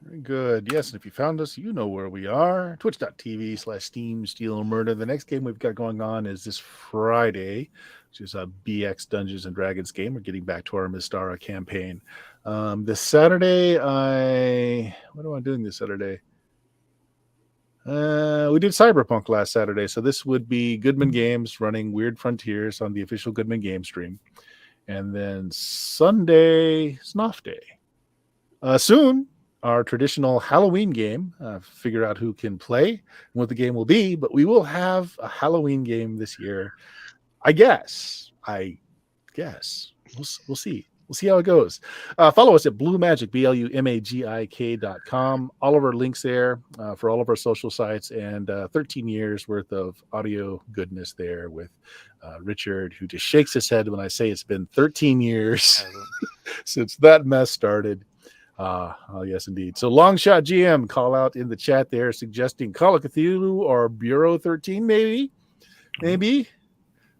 Very good. Yes, and if you found us, you know where we are. Twitch.tv/Steam Steel Murder. The next game we've got going on is this Friday, which is a BX Dungeons and Dragons game. We're getting back to our Mystara campaign. This Saturday, what am I doing this Saturday? We did Cyberpunk last Saturday, so this would be Goodman Games running Weird Frontiers on the official Goodman game stream. And then Sunday, Snuff Day. Soon, our traditional Halloween game, figure out who can play and what the game will be, but we will have a Halloween game this year. I guess. We'll see. We'll see how it goes. Follow us at Blue Magic, BLUMAGIK.com. All of our links there for all of our social sites, and 13 years worth of audio goodness there with Richard, who just shakes his head when I say it's been 13 years since that mess started. Oh, yes, indeed. So Longshot GM, call out in the chat there suggesting Call of Cthulhu or Bureau 13, maybe.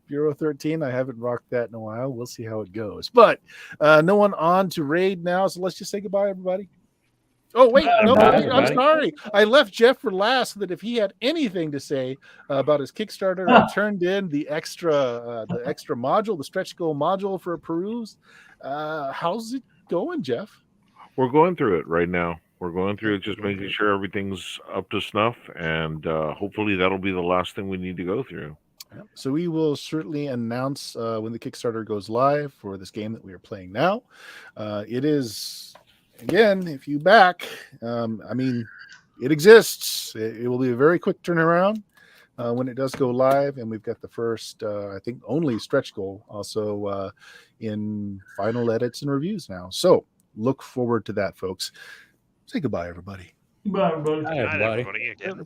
Bureau 13. I haven't rocked that in a while. We'll see how it goes. But no one on to raid now, so let's just say goodbye, everybody. Oh, wait. No, I'm sorry. I left Jeff for last so that if he had anything to say about his Kickstarter, I turned in the extra module, the stretch goal module for a peruse. How's it going, Jeff? We're going through it right now. We're going through it, just making sure everything's up to snuff, and hopefully that'll be the last thing we need to go through. So we will certainly announce when the Kickstarter goes live for this game that we are playing now. It is, again, if you back, it exists. It will be a very quick turnaround when it does go live, and we've got the first, I think, only stretch goal also in final edits and reviews now. So look forward to that, folks. Say goodbye, everybody. Bye, everybody. Hi, Good night, everybody. everybody. Again.